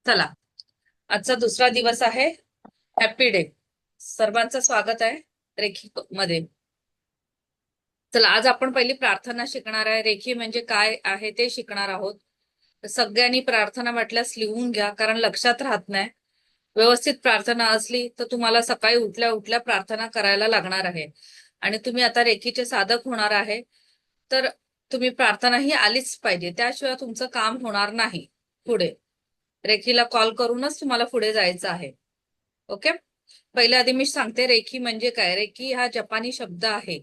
चला, आजचा दुसरा दिवस आहे. Happy day. सर्वांचं स्वागत आहे रेखी मध्ये. चला, आज आपण पहिली प्रार्थना शिकणार आहे. रेखी म्हणजे काय आहे ते शिकणार आहोत. सगळ्यांनी प्रार्थना वाटल्यास लिहून घ्या, कारण लक्षात राहत नाही. व्यवस्थित प्रार्थना असली तर तुम्हाला सकाळी उठल्या उठल्या प्रार्थना करायला लागणार आहे. आणि तुम्ही आता रेखीचे साधक होणार आहे, तर तुम्ही प्रार्थना ही आलीच पाहिजे, त्याशिवाय तुमचं काम होणार नाही. पुढे रेखीला कॉल करूनच तुम्हाला पुढे जायचं आहे. ओके. पहिल्या आधी मी सांगते रेखी म्हणजे काय. रेखी हा जपानी शब्द आहे.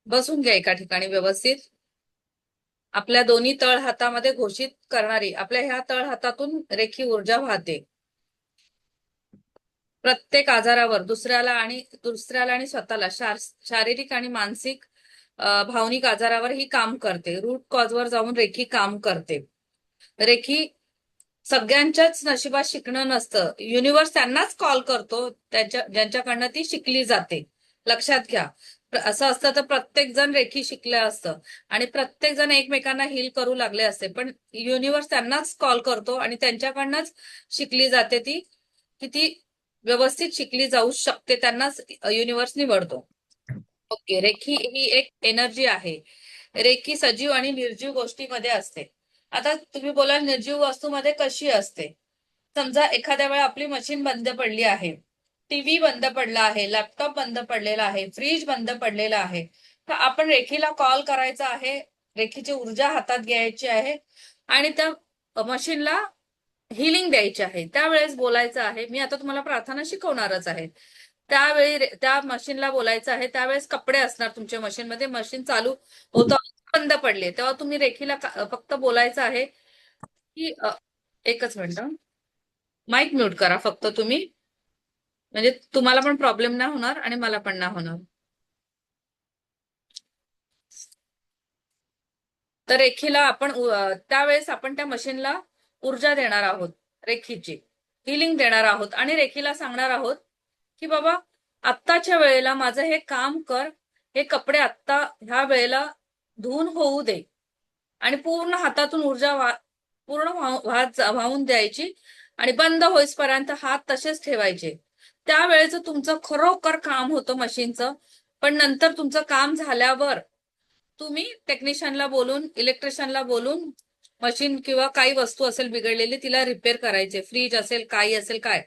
बसून घ्या एका ठिकाणी व्यवस्थित. आपल्या दोन्ही तळ हातामध्ये घोषित करणारी आपल्या ह्या तळ हातातून रेखी ऊर्जा वाहते. प्रत्येक आजारावर दुसऱ्याला आणि स्वतःला शारीरिक आणि मानसिक भावनिक आजारावर ही काम करते. रूट कॉजवर जाऊन रेखी काम करते. रेखी सगळ्यांच्याच नशिबात शिकणं नसतं. युनिव्हर्स त्यांनाच कॉल करतो ज्यांच्याकडनं ती शिकली जाते. लक्षात घ्या. असं असतं तर प्रत्येक जण रेखी शिकलं असतं आणि प्रत्येक जण एकमेकांना हील करू लागले असते, पण युनिव्हर्स त्यांनाच कॉल करतो आणि त्यांच्याकडनंच शिकली जाते ती, की ती व्यवस्थित शिकली जाऊ शकते. त्यांनाच युनिव्हर्स निवडतो. ओके. रेखी ही एक एनर्जी आहे. रेखी सजीव आणि निर्जीव गोष्टीमध्ये असते. आता तुम्ही बोलाल निर्जीव वस्तूमध्ये कशी असते. समजा एखाद्या वेळा आपली मशीन बंद पडली आहे, टीव्ही बंद पडला आहे, लॅपटॉप बंद पडलेला आहे, फ्रीज बंद पडलेला आहे, तर आपण रेखीला कॉल करायचा आहे. रेखीची ऊर्जा हातात घ्यायची आहे आणि त्या मशीनला हिलिंग द्यायची आहे. त्यावेळेस बोलायचं आहे. मी आता तुम्हाला प्रार्थना शिकवणारच आहे. त्यावेळी त्या मशीनला बोलायचं आहे. त्यावेळेस कपडे असणार तुमच्या मशीनमध्ये. मशीन चालू होतं, बंद पडले, तेव्हा तुम्ही रेखीला फक्त बोलायचं आहे की एकच मिनिट, माईक म्यूट करा फक्त तुम्ही, म्हणजे तुम्हाला पण प्रॉब्लेम नाही होणार आणि मला पण नाही होणार. तर रेखीला आपण त्यावेळेस आपण त्या मशीनला ऊर्जा देणार आहोत, रेखीची हिलिंग देणार आहोत आणि रेखीला सांगणार आहोत की बाबा आत्ताच्या वेळेला माझं हे काम कर, हे कपडे आत्ता ह्या वेळेला धुवून होऊ दे आणि पूर्ण हातातून ऊर्जा पूर्ण वाहून द्यायची आणि बंद होईपर्यंत हात तसेच ठेवायचे. त्यावेळेचं तुमचं खरोखर काम होतं मशीनचं. पण नंतर तुमचं काम झाल्यावर तुम्ही टेक्निशियनला बोलून, इलेक्ट्रिशियनला बोलून मशीन किंवा काही वस्तू असेल बिघडलेली तिला रिपेअर करायचे. फ्रीज असेल, काही असेल, काय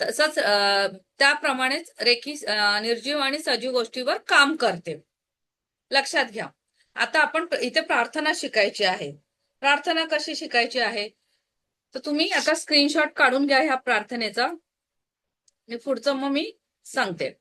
तसंच त्याप्रमाणेच रेखी निर्जीव आणि सजीव गोष्टीवर काम करते. लक्षात घ्या. आता आपण इथे प्रार्थना शिकायची आहे. प्रार्थना कशी शिकायची आहे तर तुम्ही आता स्क्रीनशॉट काढून घ्या ह्या प्रार्थनेचा. मी पुढचं मग मी सांगते.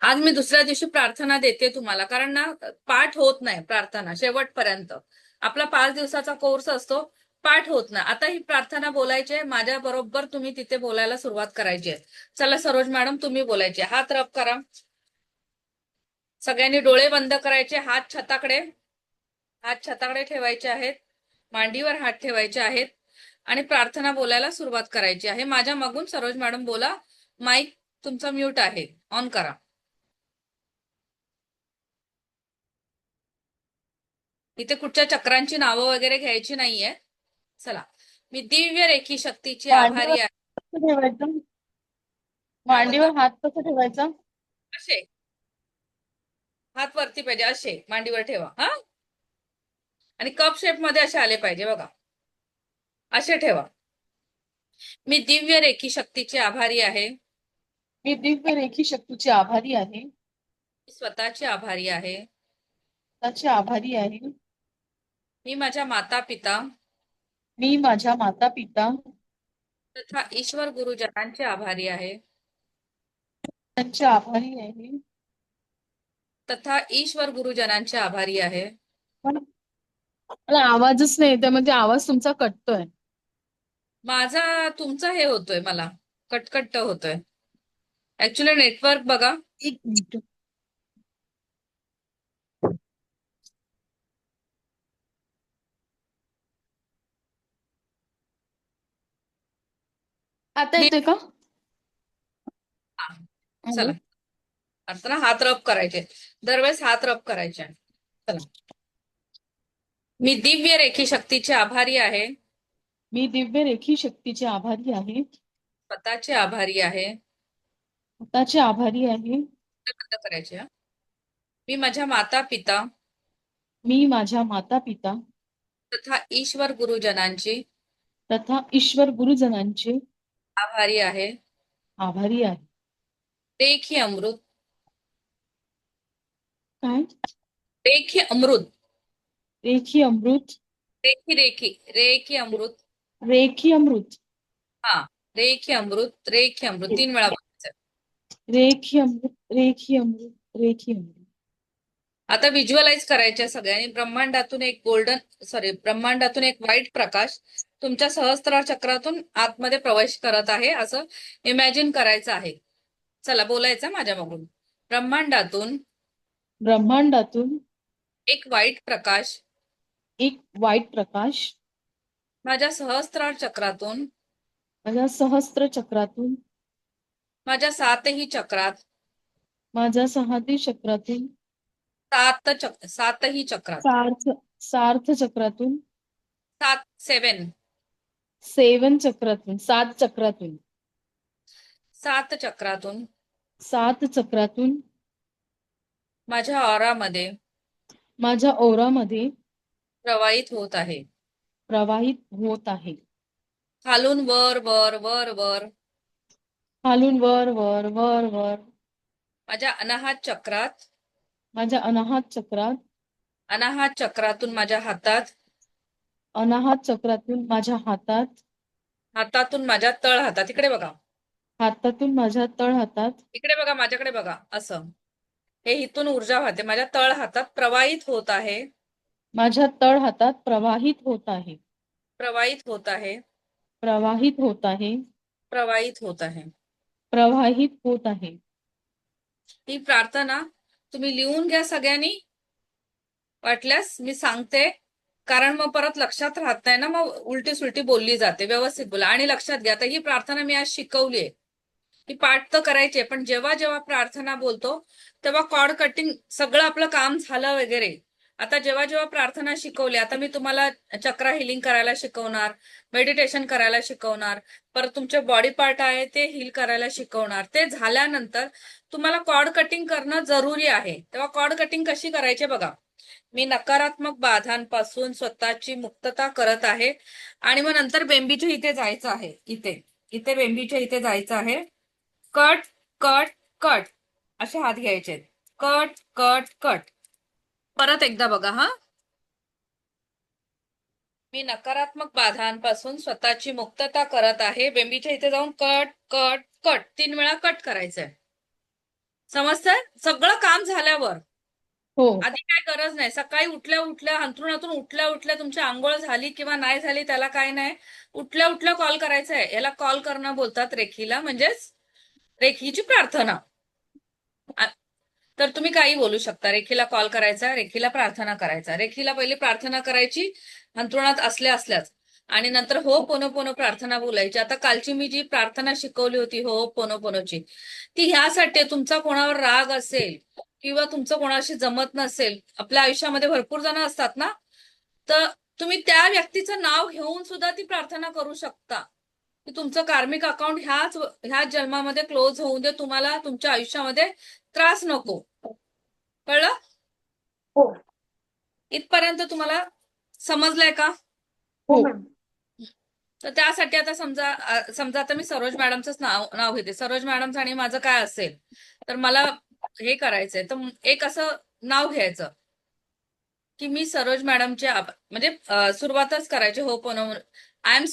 आज मी दुसऱ्या दिवशी प्रार्थना देते तुम्हाला, कारण ना पाठ होत नाही प्रार्थना शेवटपर्यंत. आपला 5 दिवसाचा कोर्स असतो, पाठ होत नाही. आता ही प्रार्थना बोलायची आहे माझ्या बरोबर, तुम्ही तिथे बोलायला सुरुवात करायची आहे. चला सरोज मॅडम, तुम्ही बोलायचे. हात रब करा. सगळ्यांनी डोळे बंद करायचे. हात छताकडे ठेवायचे आहेत. मांडीवर हात ठेवायचे आहेत आणि प्रार्थना बोलायला सुरुवात करायची आहे. माझ्या मागून सरोज मॅडम बोला. माईक तुमचा म्यूट आहे, ऑन करा. इथे कुठच्या चक्रांची नावं वगैरे घ्यायची नाहीये. चला. मी दिव्य रेखी शक्तीची मांडीवर आभारी आहे. कसं ठेवायचं? काय बोलता? मांडीवर हात कसं ठेवायचा? असे हात वरती पाहिजे, असे मांडीवर ठेवा हा. आणि कप शेप मध्ये असे आले पाहिजे बघा, असे ठेवा. मी दिव्य रेखी शक्तीची आभारी आहे. मी दिव्य रेखी शक्तीची आभारी आहे. मी स्वतःची आभारी आहे. त्याची आभारी आहे. मी माझ्या माता पिता मी माझ्या माता पिता तथा ईश्वर गुरुजनांचे आभारी आहे. त्यांची आभारी आहे. तथा ईश्वर गुरुजनांचे आभारी आहे. पण मला आवाजच नाही, त्यामध्ये आवाज तुमचा कटतोय. माझा तुमचा हे होतोय, मला कटकट होतोय. ऍक्च्युली नेटवर्क बघा. एक मिनिट. आता नीट. येतोय का? चला. हॅलो. आता ना हात रब करायचे. दरवेळेस हात रब करायचे. चला. मी दिव्य रेखी शक्तीचे आभारी आहे. मी दिव्य रेखी शक्तीचे आभारी आहे. स्वतःचे आभारी आहे. स्वतःचे आभारी आहे. बंद करायचे हा. मी माझ्या माता पिता मी माझ्या माता पिता तथा ईश्वर गुरुजनांची तथा ईश्वर गुरुजनांचे आभारी आहे. आभारी आहे. रेखी अमृत काय? रेखी अमृत रेखी अमृत. रेखी रेखी रेखी अमृत. रेखी अमृत. हा. रेखी अमृत रेखी अमृत 3 वेळा बोलायचं. रेखी अमृत. रेखी अमृत. रेखी अमृत. आता व्हिज्युअलाइज करायच्या सगळ्यांनी. ब्रह्मांडातून एक वाईट प्रकाश तुमच्या सहस्त्रार चक्रातून आतमध्ये प्रवेश करत आहे असं इमॅजिन करायचं आहे. चला बोलायचं माझ्या मागून. ब्रह्मांडातून ब्रह्मांडातून एक वाईट प्रकाश एक वाईट प्रकाश माझ्या सहस्त्रार चक्रातून माझ्या सहस्त्र चक्रातून माझ्या सातही चक्रात माझ्या सहाती चक्रातून सातही चक्रात सार्थ सार्थ चक्रातून 7 सेवन चक्रातून 7 चक्रातून 7 चक्रातून 7 चक्रातून माझ्या ऑरामध्ये माझ्या ओरामध्ये प्रवाहित होत आहे. प्रवाहित होत आहे. खालून वर वर वर वर खालून वर वर वर वर माझ्या माझ्या अनाहत चक्रातून माझ्या हातात, अनाहत चक्रातून माझ्या हातातून माझ्या तळ हातात, इकडे बघा, हातातून माझ्या तळ हातात, इकडे बघा, माझ्याकडे बघा, असं हे इथून ऊर्जा वाहते माझ्या तळ हातात प्रवाहित होत आहे. माझ्या तळ हातात प्रवाहित होत आहे. प्रवाहित होत आहे. प्रवाहित होत आहे. प्रवाहित होत आहे. प्रवाहित होत आहे. ही प्रार्थना तुम्ही लिहून घ्या सगळ्यांनी. वाटल्यास मी सांगते, कारण मग परत लक्षात राहत नाही ना, मग उलटी सुलटी बोलली जाते. व्यवस्थित बोला. आणि लक्षात घ्या, आता ही प्रार्थना मी आज शिकवलीये, ही पाठ तर करायची, पण जेव्हा जेव्हा प्रार्थना बोलतो तेव्हा कॉर्ड कटिंग सगळं आपलं काम झालं वगैरे. आता जेव्हा जेव्हा प्रार्थना शिकवली, आता मी तुम्हाला चक्रा हिलिंग करायला शिकवणार, मेडिटेशन करायला शिकवणार, परत तुमचे बॉडी पार्ट आहे ते हील करायला शिकवणार. ते झाल्यानंतर तुम्हाला कॉर्ड कटिंग करणं जरुरी आहे. तेव्हा कॉर्ड कटिंग कशी करायची बघा. मी नकारात्मक बाधांपासून स्वतःची मुक्तता करत आहे आणि मग नंतर बेंबीच्या इथे जायचं आहे. इथे इथे बेंबीच्या इथे जायचं आहे. कट कट कट असे हात घ्यायचे. Cut cut cut. परत एकदा बघा हा. मी नकारात्मक बाधांपासून स्वतःची मुक्तता करत आहे. बेंबीच्या इथे जाऊन कट कट कट 3 वेळा कट करायचंय. समजतंय? सगळं काम झाल्यावर. हो. आधी काय गरज नाही. सकाळी उठल्या उठल्या, अंथरुणातून उठल्या उठल्या तुमची आंघोळ झाली किंवा नाही झाली त्याला काय नाही, उठल्या उठल्या कॉल करायचा आहे. याला कॉल करणं बोलतात रेखीला, म्हणजेच रेखीची प्रार्थना. तर तुम्ही काही बोलू शकता. रेखीला कॉल करायचा, रेखीला प्रार्थना करायचा. रेखीला पहिली प्रार्थना करायची अंथरुणात असल्याच, आणि नंतर हो पोनो पोनो प्रार्थना बोलायची. आता कालची मी जी प्रार्थना शिकवली होती हो पोनो पोनोची, ती ह्यासाठी, तुमचा कोणावर राग असेल किंवा तुमचं कोणाशी जमत नसेल, आपल्या आयुष्यामध्ये भरपूर जण असतात ना, तर तुम्ही त्या व्यक्तीचं नाव घेऊन सुद्धा ती प्रार्थना करू शकता की तुमचं कार्मिक अकाउंट ह्याच जन्मामध्ये क्लोज होऊन दे, तुम्हाला तुमच्या आयुष्यामध्ये त्रास नको. कळलं? हो. इथपर्यंत तुम्हाला समजलंय का? हो. तर त्यासाठी आता समजा आता मी सरोज मॅडमचंच नाव घेते. सरोज मॅडमचं आणि माझं काय असेल तर मला हे करायचंय, तर एक असं नाव घ्यायचं की मी सरोज मॅडमचे म्हणजे सुरुवातच करायची हो पण आय एम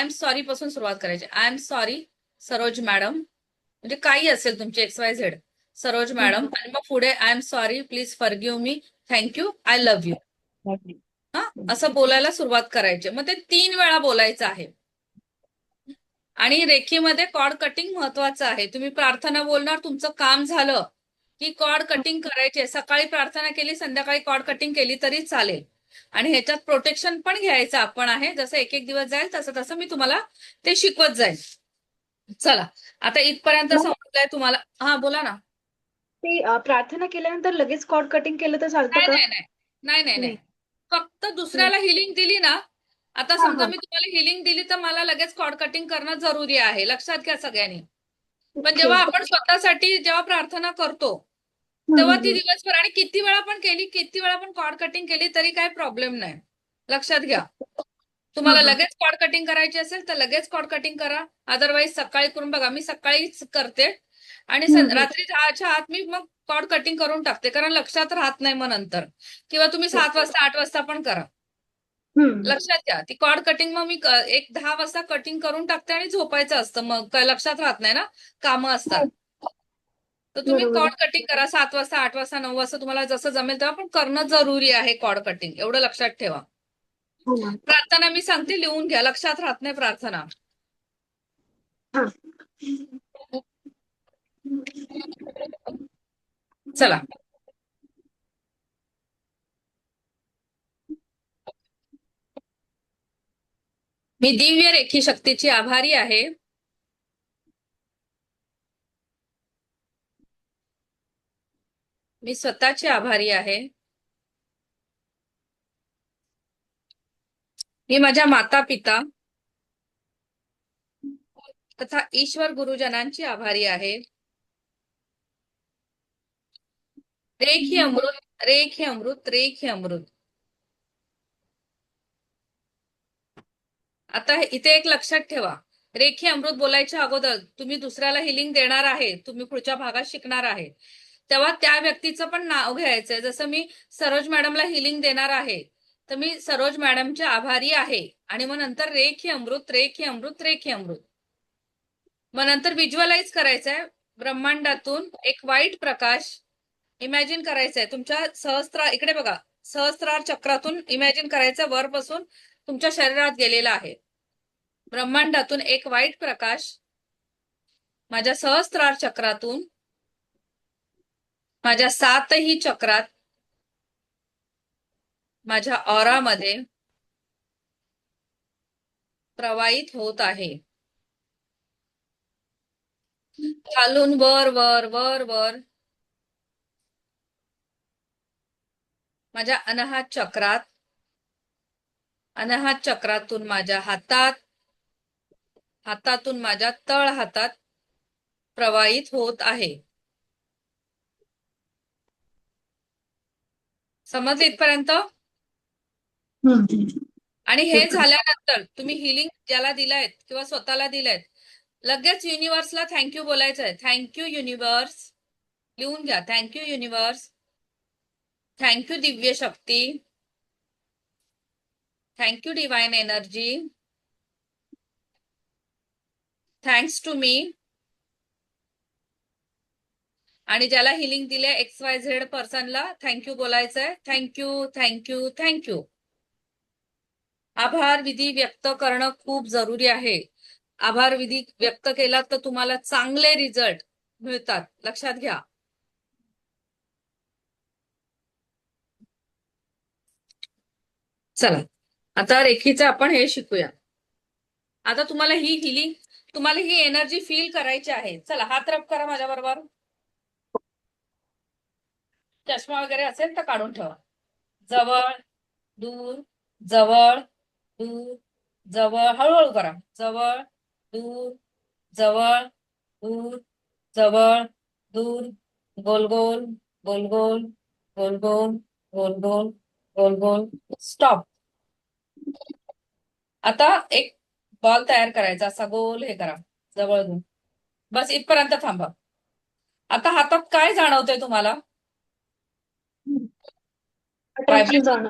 सॉरी पासून सुरुवात करायची. I am sorry Saroj madam, म्हणजे काही असेल तुमची XYZ, सरोज मॅडम, आणि मग पुढे I am sorry, please forgive me, thank you, I love you. हा, असं बोलायला सुरुवात करायची. मग ते 3 वेळा बोलायचं आहे. आणि रेखीमध्ये कॉर्ड कटिंग महत्वाचं आहे. तुम्ही प्रार्थना बोलणार, तुमचं काम झालं की कॉर्ड कटिंग करायचे. सकाळी प्रार्थना केली, संध्याकाळी कॉर्ड कटिंग केली तरी चालेल. आणि ह्याच्यात प्रोटेक्शन पण घ्यायचं आपण आहे. जसं एक एक दिवस जाईल तसं तसं मी तुम्हाला ते शिकवत जाईल. चला, आता इथपर्यंत समजलंय तुम्हाला? हा, बोला ना. ते प्रार्थना केल्यानंतर लगेच कॉर्ड कटिंग केलं तर चालतं नाही का? नाही नाही नाही नाही नाही. नाही. फक्त हं. दुसऱ्याला हिलिंग दिली ना, आता हां, समजा हां. मी तुम्हाला हिलिंग दिली तर मला लगेच कॉर्ड कटिंग करणं जरुरी आहे, लक्षात घ्या सगळ्यांनी. पण ओके. जेव्हा आपण स्वतःसाठी जेव्हा प्रार्थना करतो हं, तेव्हा हं, ती हं. दिवसभर आणि किती वेळा पण केली, किती वेळा पण कॉर्ड कटिंग केली तरी काही प्रॉब्लेम नाही, लक्षात घ्या. हां, तुम्हाला हां. लगेच कॉर्ड कटिंग करायची असेल तर लगेच कॉर्ड कटिंग करा. अदरवाईज सकाळी करून बघा, मी सकाळीच करते आणि हं, हं. रात्री 10च्या आत मी मग कॉर्ड कटिंग करून टाकते, कारण लक्षात राहत नाही मग नंतर. किंवा तुम्ही 7 ओके. वाजता 8 वाजता पण करा. हं. लक्षात घ्या, ती कॉर्ड कटिंग मग मी एक 10 वाजता कटिंग करून टाकते आणि झोपायचं असतं, मग काय लक्षात राहत नाही ना, कामं असतात. हो, तर तुम्ही बरोबर कॉर्ड आहे. कटिंग करा 7 वाजता 8 वाजता 9 वाजता तुम्हाला जसं जमेल तेव्हा, पण करणं जरुरी आहे कॉर्ड कटिंग, एवढं लक्षात ठेवा. हो मॅम. प्रार्थना मी सांगते, लिहून घ्या, लक्षात राहत नाही प्रार्थना. हां. चला, मी दिव्य रेखी शक्तीची आभारी आहे. मी स्वतःची आभारी आहे. मी माझ्या माता पिता तथा ईश्वर गुरुजनांची आभारी आहे. रेखी अमृत, रेखी अमृत, रेखी अमृत. आता इथे एक लक्षात ठेवा, रेखी अमृत बोलायच्या अगोदर तुम्ही दुसऱ्याला हिलिंग देणार आहे, तुम्ही पुढच्या भागात शिकणार आहे, तेव्हा त्या व्यक्तीचं पण नाव घ्यायचंय. जसं मी सरोज मॅडमला हिलिंग देणार आहे तर मी सरोज मॅडमचे आभारी आहे, आणि मग नंतर रेखी अमृत, रेखी अमृत, रेखी अमृत. मग नंतर व्हिज्युअलाइज करायचंय, ब्रह्मांडातून एक वाईट प्रकाश इमॅजिन करायचंय तुमच्या सहस्त्रा, इकडे बघा, सहस्त्रार चक्रातून इमॅजिन करायचं वरपासून तुमच्या शरीरात गेलेला आहे. ब्रह्मांडातून एक वाईट प्रकाश माझ्या सहस्त्रार चक्रातून माझ्या 7ही चक्रात, माझ्या ऑरामध्ये प्रवाहित होत आहे. खालून वर वर वर वर माझ्या अनाहत चक्रात, अनाहत चक्रातून माझ्या हातात, हातातून माझ्या तळ हातात प्रवाहित होत आहे. समजलं इथपर्यंत? हं. आणि हे ओके. झाल्यानंतर तुम्ही हिलिंग ज्याला दिलायत किंवा स्वतःला दिलायत, लगेच युनिव्हर्सला थँक्यू बोलायचं आहे. थँक्यू युनिव्हर्स, लिहून घ्या, थँक्यू युनिव्हर्स, थँक्यू दिव्य शक्ती, thank you divine energy, thanks to me. आणि ज्याला हिलिंग दिले XYZ पर्सनला थँक्यू बोलायचंय. Thank you, thank you, thank you. आभार विधी व्यक्त करणं खूप जरुरी आहे. आभार विधी व्यक्त केला तर तुम्हाला चांगले रिझल्ट मिळतात, लक्षात घ्या. चला, आता रेखीचं आपण हे शिकूया. आता तुम्हाला ही हिलिंग, तुम्हाला ही एनर्जी फील करायची आहे. चला, हात रब करा माझ्या बरोबर. चष्मा वगैरे असेल तर काढून ठेवा. जवळ, दूर, जवळ, दूर, जवळ, हळूहळू करा. जवळ, दूर, जवळ, दूर, जवळ, दूर, गोल गोल, गोल गोल, गोल गोल, गोल गोल, गोल गोल, स्टॉप. आता एक बॉल तयार करायचा, असा गोल हे करा, जवळ घेऊन. बस इथपर्यंत थांबा. आता हातात काय जाणवतंय तुम्हाला? अट्रॅक्शन व्हायब्रेशन, जाणं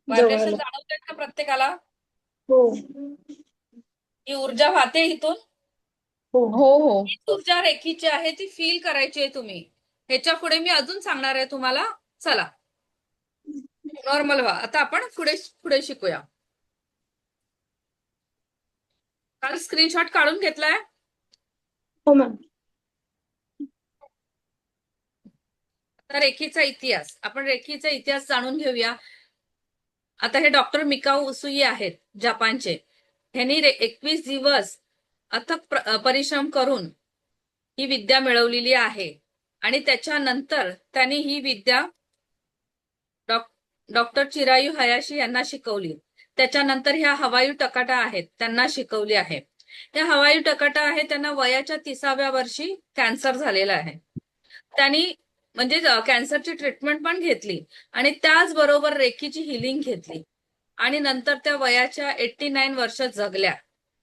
व्हायब्रेशन जवळायला. जाणवतंय का प्रत्येकाला? हो. ही ऊर्जा वाहते इथून. हो. हो हो. हीच ऊर्जा रेखीची आहे, ती फील करायची आहे तुम्ही. ह्याच्या पुढे मी अजून सांगणार आहे तुम्हाला. चला, नॉर्मल व्हा. आता आपण पुढे पुढे शिकूया. काल स्क्रीनशॉट काढून घेतलाय? हो मॅम. आता रेखीचा इतिहास, आपण रेखीचा इतिहास जाणून घेऊया. आता हे डॉक्टर मिकाऊ उसुई आहेत, जपानचे. ह्यांनी 21 दिवस अथक परिश्रम करून ही विद्या मिळवलेली आहे. आणि त्याच्यानंतर त्यांनी ही विद्या डॉक्टर चिरायू हयाशी यांना शिकवली. त्याच्यानंतर ह्या हवायू टकाटा आहेत त्यांना शिकवली आहे. त्या हवायू टकाटा आहे त्यांना वयाच्या 30व्या वर्षी कॅन्सर झालेला आहे. त्यांनी म्हणजे कॅन्सरची ट्रीटमेंट पण घेतली आणि त्याचबरोबर रेकीची हिलिंग घेतली आणि नंतर त्या वयाच्या 89 वर्ष जगल्या.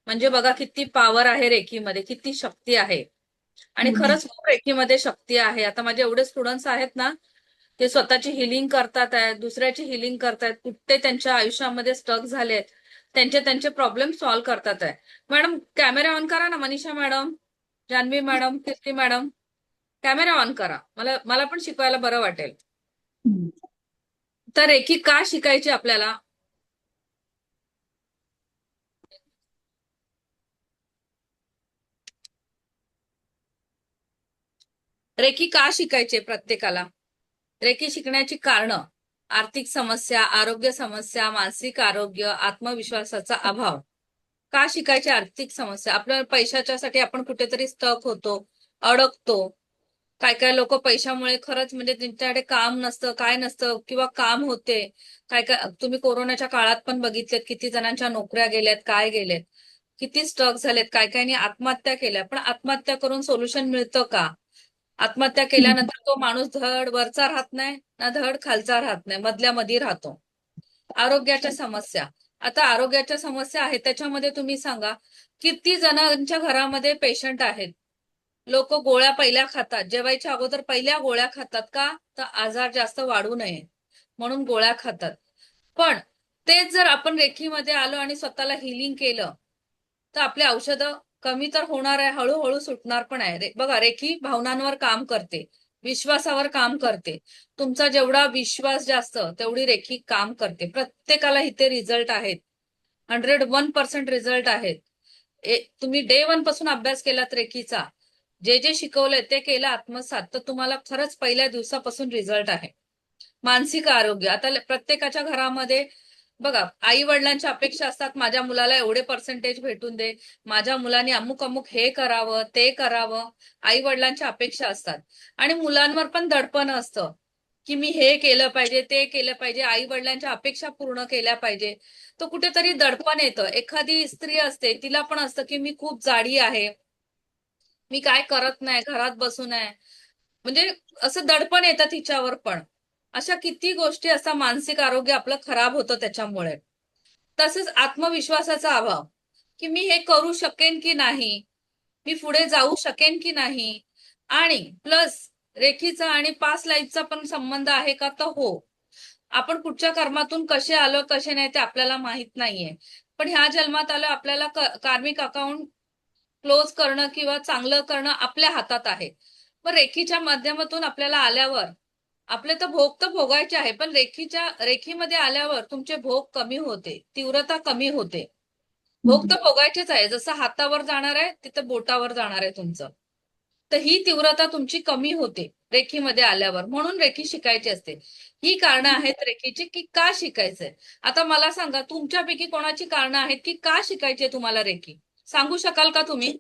म्हणजे बघा किती पॉवर आहे रेकीमध्ये, किती शक्ती आहे. आणि खरंच खूप रेकीमध्ये शक्ती आहे. आता माझे एवढे स्टुडंट्स आहेत ना, ते स्वतःची हिलिंग करतात आहेत, दुसऱ्याची हिलिंग करतायत, कुठे त्यांच्या आयुष्यामध्ये स्टक झालेत, त्यांचे प्रॉब्लेम सॉल्व्ह करतात आहे. मॅडम कॅमेरा ऑन करा ना, Manisha madam, Janhavi madam, Kirti madam, camera on करा. मला मला पण शिकवायला बरं वाटेल. तर रेकी का शिकायची आपल्याला? रेकी का शिकायचे प्रत्येकाला? रेकी शिकण्याची कारणं: आर्थिक समस्या, आरोग्य समस्या, मानसिक आरोग्य, आत्मविश्वासाचा अभाव. का शिकायची आर्थिक समस्या? आपल्या पैशाच्यासाठी आपण कुठेतरी स्टक होतो, अडकतो. काय काय लोक पैशामुळे खरंच म्हणजे त्यांच्याकडे काम नसतं, काय नसतं, किंवा काम होते. काय काय तुम्ही कोरोनाच्या काळात पण बघितलेत, किती जणांच्या नोकऱ्या गेल्यात, काय गेलेत, किती स्टक झालेत, काय कायनी आत्महत्या केल्या. पण आत्महत्या करून सोल्युशन मिळतं का? आत्महत्या केल्यानंतर तो माणूस धड वरचा राहत नाही ना धड खालचा राहत नाही, मधल्या मध्ये राहतो. आरोग्याच्या समस्या. आता आरोग्याच्या समस्या आहेत त्याच्यामध्ये तुम्ही सांगा, किती जणांच्या घरामध्ये पेशंट आहेत. लोक गोळ्या पहिल्या खातात, जेवायच्या अगोदर पहिल्या गोळ्या खातात का? तर आजार जास्त वाढू नये म्हणून गोळ्या खातात. पण तेच जर आपण रेखीमध्ये आलो आणि स्वतःला हिलिंग केलं तर आपली औषधं कमी तर होणार आहे, हळूहळू सुटणार पण आहे. बघा, रेखी भावनांवर काम करते, विश्वासावर काम करते. तुमचा जेवढा विश्वास जास्त तेवढी रेखी काम करते. प्रत्येकाला इथे रिझल्ट आहेत, 101% रिझल्ट आहेत. तुम्ही डे 1 पासून अभ्यास केलात रेखीचा, जे जे शिकवलंय ते केलं आत्मसात, तर तुम्हाला खरंच पहिल्या दिवसापासून रिझल्ट आहे. मानसिक आरोग्य. आता प्रत्येकाच्या घरामध्ये बघा, आई वडिलांच्या अपेक्षा असतात, माझ्या मुलाला एवढे पर्सेंटेज भेटून दे, माझ्या मुलाने अमुक अमुक हे करावं, ते करावं. आई वडिलांच्या अपेक्षा असतात आणि मुलांवर पण दडपण असतं की मी हे केलं पाहिजे, ते केलं पाहिजे, आई वडिलांच्या अपेक्षा पूर्ण केल्या पाहिजे. तो कुठेतरी दडपण येतं. एखादी स्त्री असते, तिला पण असतं की मी खूप जाडी आहे, मी काय करत नाही, घरात बसून आहे, म्हणजे असं दडपण येतं तिच्यावर पण. अशा किती गोष्टी असतात, मानसिक आरोग्य आपलं खराब होतं त्याच्यामुळे. तसेच आत्मविश्वासाचा अभाव, की मी हे करू शकेन की नाही, मी पुढे जाऊ शकेन की नाही. आणि प्लस रेखीचा आणि पास्ट लाईफचा पण संबंध आहे का? तर हो. आपण पुढच्या कर्मातून कसे आलो कसे नाही ते आपल्याला माहित नाहीये, पण ह्या जन्मात आलं आपल्याला कार्मिक अकाउंट क्लोज करणं किंवा चांगलं करणं आपल्या हातात आहे. पण रेखीच्या माध्यमातून आपल्याला आल्यावर आपले तर भोग तर भोगायचे आहे, पण रेखीमध्ये आल्यावर तुमचे भोग कमी होते, तीव्रता कमी होते. भोग तर भोगायचेच आहे, जसं हातावर जाणार आहे तिथं बोटावर जाणार आहे तुमचं. तर ही तीव्रता तुमची कमी होते रेखीमध्ये आल्यावर, म्हणून रेखी शिकायची असते. ही कारणं आहेत रेखीची की का शिकायचंय. आता मला सांगा, तुमच्यापैकी कोणाची कारणं आहेत की का शिकायची तुम्हाला रेखी? सांगू शकाल का तुम्ही?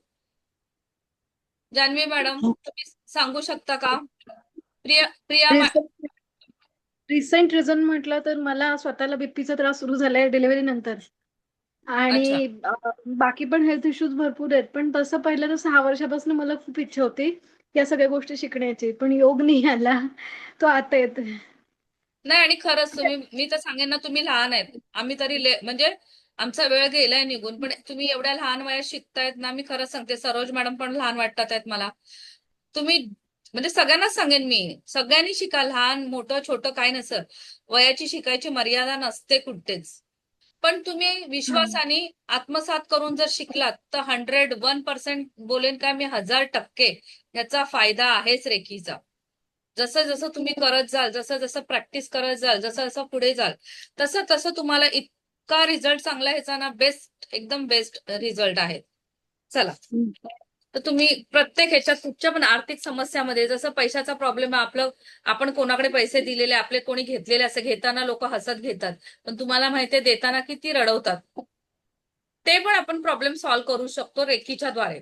जान्हवी मॅडम, तुम्ही सांगू शकता का? प्रिया प्रिया रिसेंट रिझन म्हटलं तर मला स्वतःला बीपीचा त्रास सुरू झालाय डिलिव्हरी नंतर. अच्छा. आणि बाकी पण हेल्थ इश्यूज भरपूर आहेत. पण तसं पाहिलं तर 6 वर्षापासून मला खूप इच्छा होती या सगळ्या गोष्टी शिकण्याची, पण योग नाही आला. तो आता येतोय. नाही, आणि खरंच मी तर सांगेन ना, तुम्ही लहान आहेत, आम्ही तरी म्हणजे आमचा वेळ गेलाय निघून, पण तुम्ही एवढ्या लहान वयात शिकतायत ना. मी खरंच सांगते, सरोज मॅडम पण लहान वाटतात आहेत मला. तुम्ही म्हणजे सगळ्यांनाच सांगेन मी, सगळ्यांनी शिका, लहान मोठं छोटं काय नसतं, वयाची शिकायची मर्यादा नसते कुठेच. पण तुम्ही विश्वासाने आत्मसात करून जर शिकलात तर 101% बोलेन का मी, 1000% याचा फायदा आहेच रेखीचा. जसं जसं तुम्ही करत जाल, जसं जसं प्रॅक्टिस करत जाल, जसं जसं पुढे जाल, तसं तसं तुम्हाला इतका रिझल्ट चांगला ह्याचा ना, बेस्ट, एकदम बेस्ट रिझल्ट आहे. चला, तर तुम्ही प्रत्येक ह्याच्यात कुठच्या पण आर्थिक समस्यामध्ये, जसं पैशाचा प्रॉब्लेम आहे आपलं, आपण कोणाकडे पैसे दिलेले, आपले कोणी घेतलेले असं, घेताना लोक हसत घेतात, पण तुम्हाला माहितीये देताना किती रडवतात. ते पण आपण प्रॉब्लेम सॉल्व्ह करू शकतो रेखीच्या द्वारे.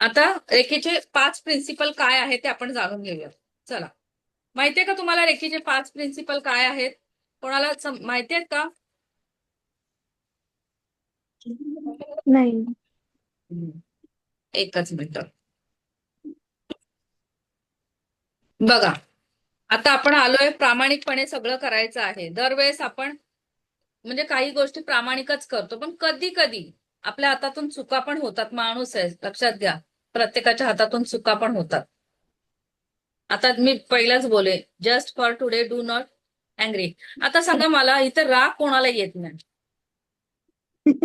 आता रेखीचे 5 प्रिन्सिपल काय आहेत ते आपण जाणून घेऊया. चला, माहितीये का तुम्हाला रेखीचे 5 प्रिन्सिपल काय आहेत? कोणाला माहिती आहेत का? नाही. एकच मिनिट बघा. आता आपण आलोय प्रामाणिकपणे सगळं करायचं आहे. दरवेळेस आपण म्हणजे काही गोष्टी प्रामाणिकच करतो, पण कधी कधी आपल्या हातातून चुका पण होतात. माणूस आहे, लक्षात घ्या. प्रत्येकाच्या हातातून चुका पण होतात. आता मी पहिलाच बोले, just for today do not angry. आता सांगा मला, इथं राग कोणाला येत नाही?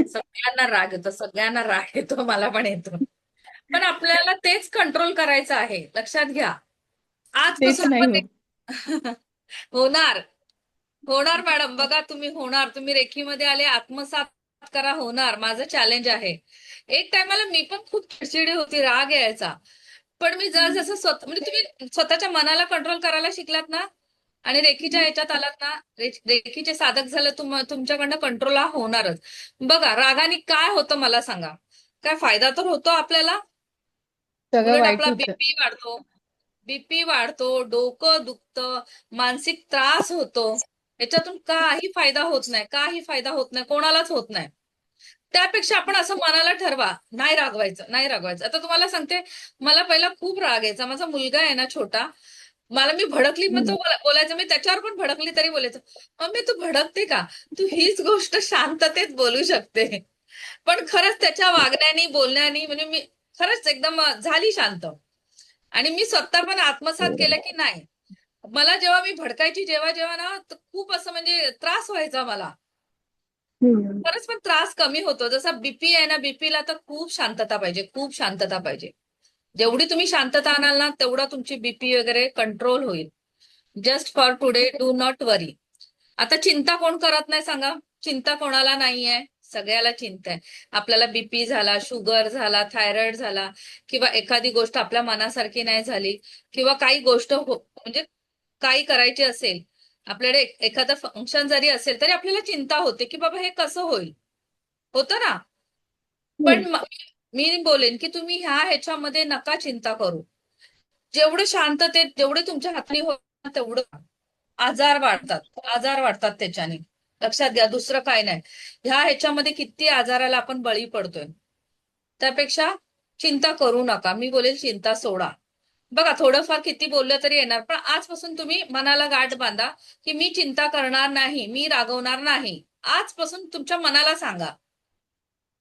सगळ्यांना राग येतो, सगळ्यांना राग येतो, मला पण येतो. पण आपल्याला तेच कंट्रोल करायचं आहे, लक्षात घ्या. तेच आजपासून नाही आपण होत. होणार. होणार मॅडम, बघा तुम्ही होणार. तुम्ही रेखीमध्ये आले, आत्मसात करा, होणार. माझं चॅलेंज आहे. एक टायमाला मी पण खूप चिडचिडी होती, राग यायचा. पण मी जसं स्वतः म्हणजे तुम्ही स्वतःच्या मनाला कंट्रोल करायला शिकलात ना आणि रेखीच्या ह्याच्यात आलात ना, रेखीचे साधक झालं, तुमच्याकडनं कंट्रोल हा होणारच. बघा, रागाने काय होतं मला सांगा. काय फायदा तर होतो आपल्याला? सगळं उलट वाईट आपला होतं. बीपी वाढतो, डोकं दुखतं, मानसिक त्रास होतो. याच्यातून काही फायदा होत नाही, काही फायदा होत नाही, कोणालाच होत नाही. त्यापेक्षा आपण असं मनाला ठरवा, नाही रागवायचं, नाही रागवायचं. आता तुम्हाला सांगते, मला पहिला खूप राग यायचा. माझा मुलगा आहे ना छोटा, मला मी भडकली मग तो बोलायचा, मी त्याच्यावर पण भडकली तरी बोलायचं, मम्मी तू भडकते का? तू हीच गोष्ट शांततेत बोलू शकते. पण खरंच त्याच्या वागण्याने, बोलण्याने म्हणजे मी खरंच एकदम झाली शांत. आणि मी स्वतः पण आत्मसात केलं की नाही, मला जेव्हा मी भडकायची, जेव्हा जेव्हा ना, तर खूप असं म्हणजे त्रास व्हायचा मला. खरंच पण त्रास कमी होतो. जसा बीपी आहे ना, बीपीला तर खूप शांतता पाहिजे, खूप शांतता पाहिजे. जेवढी तुम्ही शांतता आणाल ना, तेवढा तुमची बीपी वगैरे कंट्रोल होईल. Just for today do not worry. आता चिंता कोण करत नाही सांगा? चिंता कोणाला नाहीये? सगळ्याला चिंता आहे. आपल्याला बीपी झाला, शुगर झाला, थायरॉइड झाला, किंवा एखादी गोष्ट आपल्या मनासारखी नाही झाली, किंवा काही गोष्ट म्हणजे काही करायची असेल, आपल्याकडे एखादं फंक्शन जरी असेल तरी आपल्याला चिंता होते की बाबा हे कसं होईल. होतं ना? पण मी बोलेन की तुम्ही ह्याच्यामध्ये नका चिंता करू. जेवढं शांततेत, जेवढे तुमच्या हाताने होत तेवढं आजार वाढतात, आजार वाढतात त्याच्याने. लक्षात घ्या, दुसरं काय नाही. ह्याच्यामध्ये किती आजाराला आपण बळी पडतोय. त्यापेक्षा चिंता करू नका. मी बोलेल चिंता सोडा. बघा, थोडंफार किती बोललं तरी येणार, पण आजपासून तुम्ही मनाला गाठ बांधा की मी चिंता करणार नाही, मी रागवणार नाही. आजपासून तुमच्या मनाला सांगा,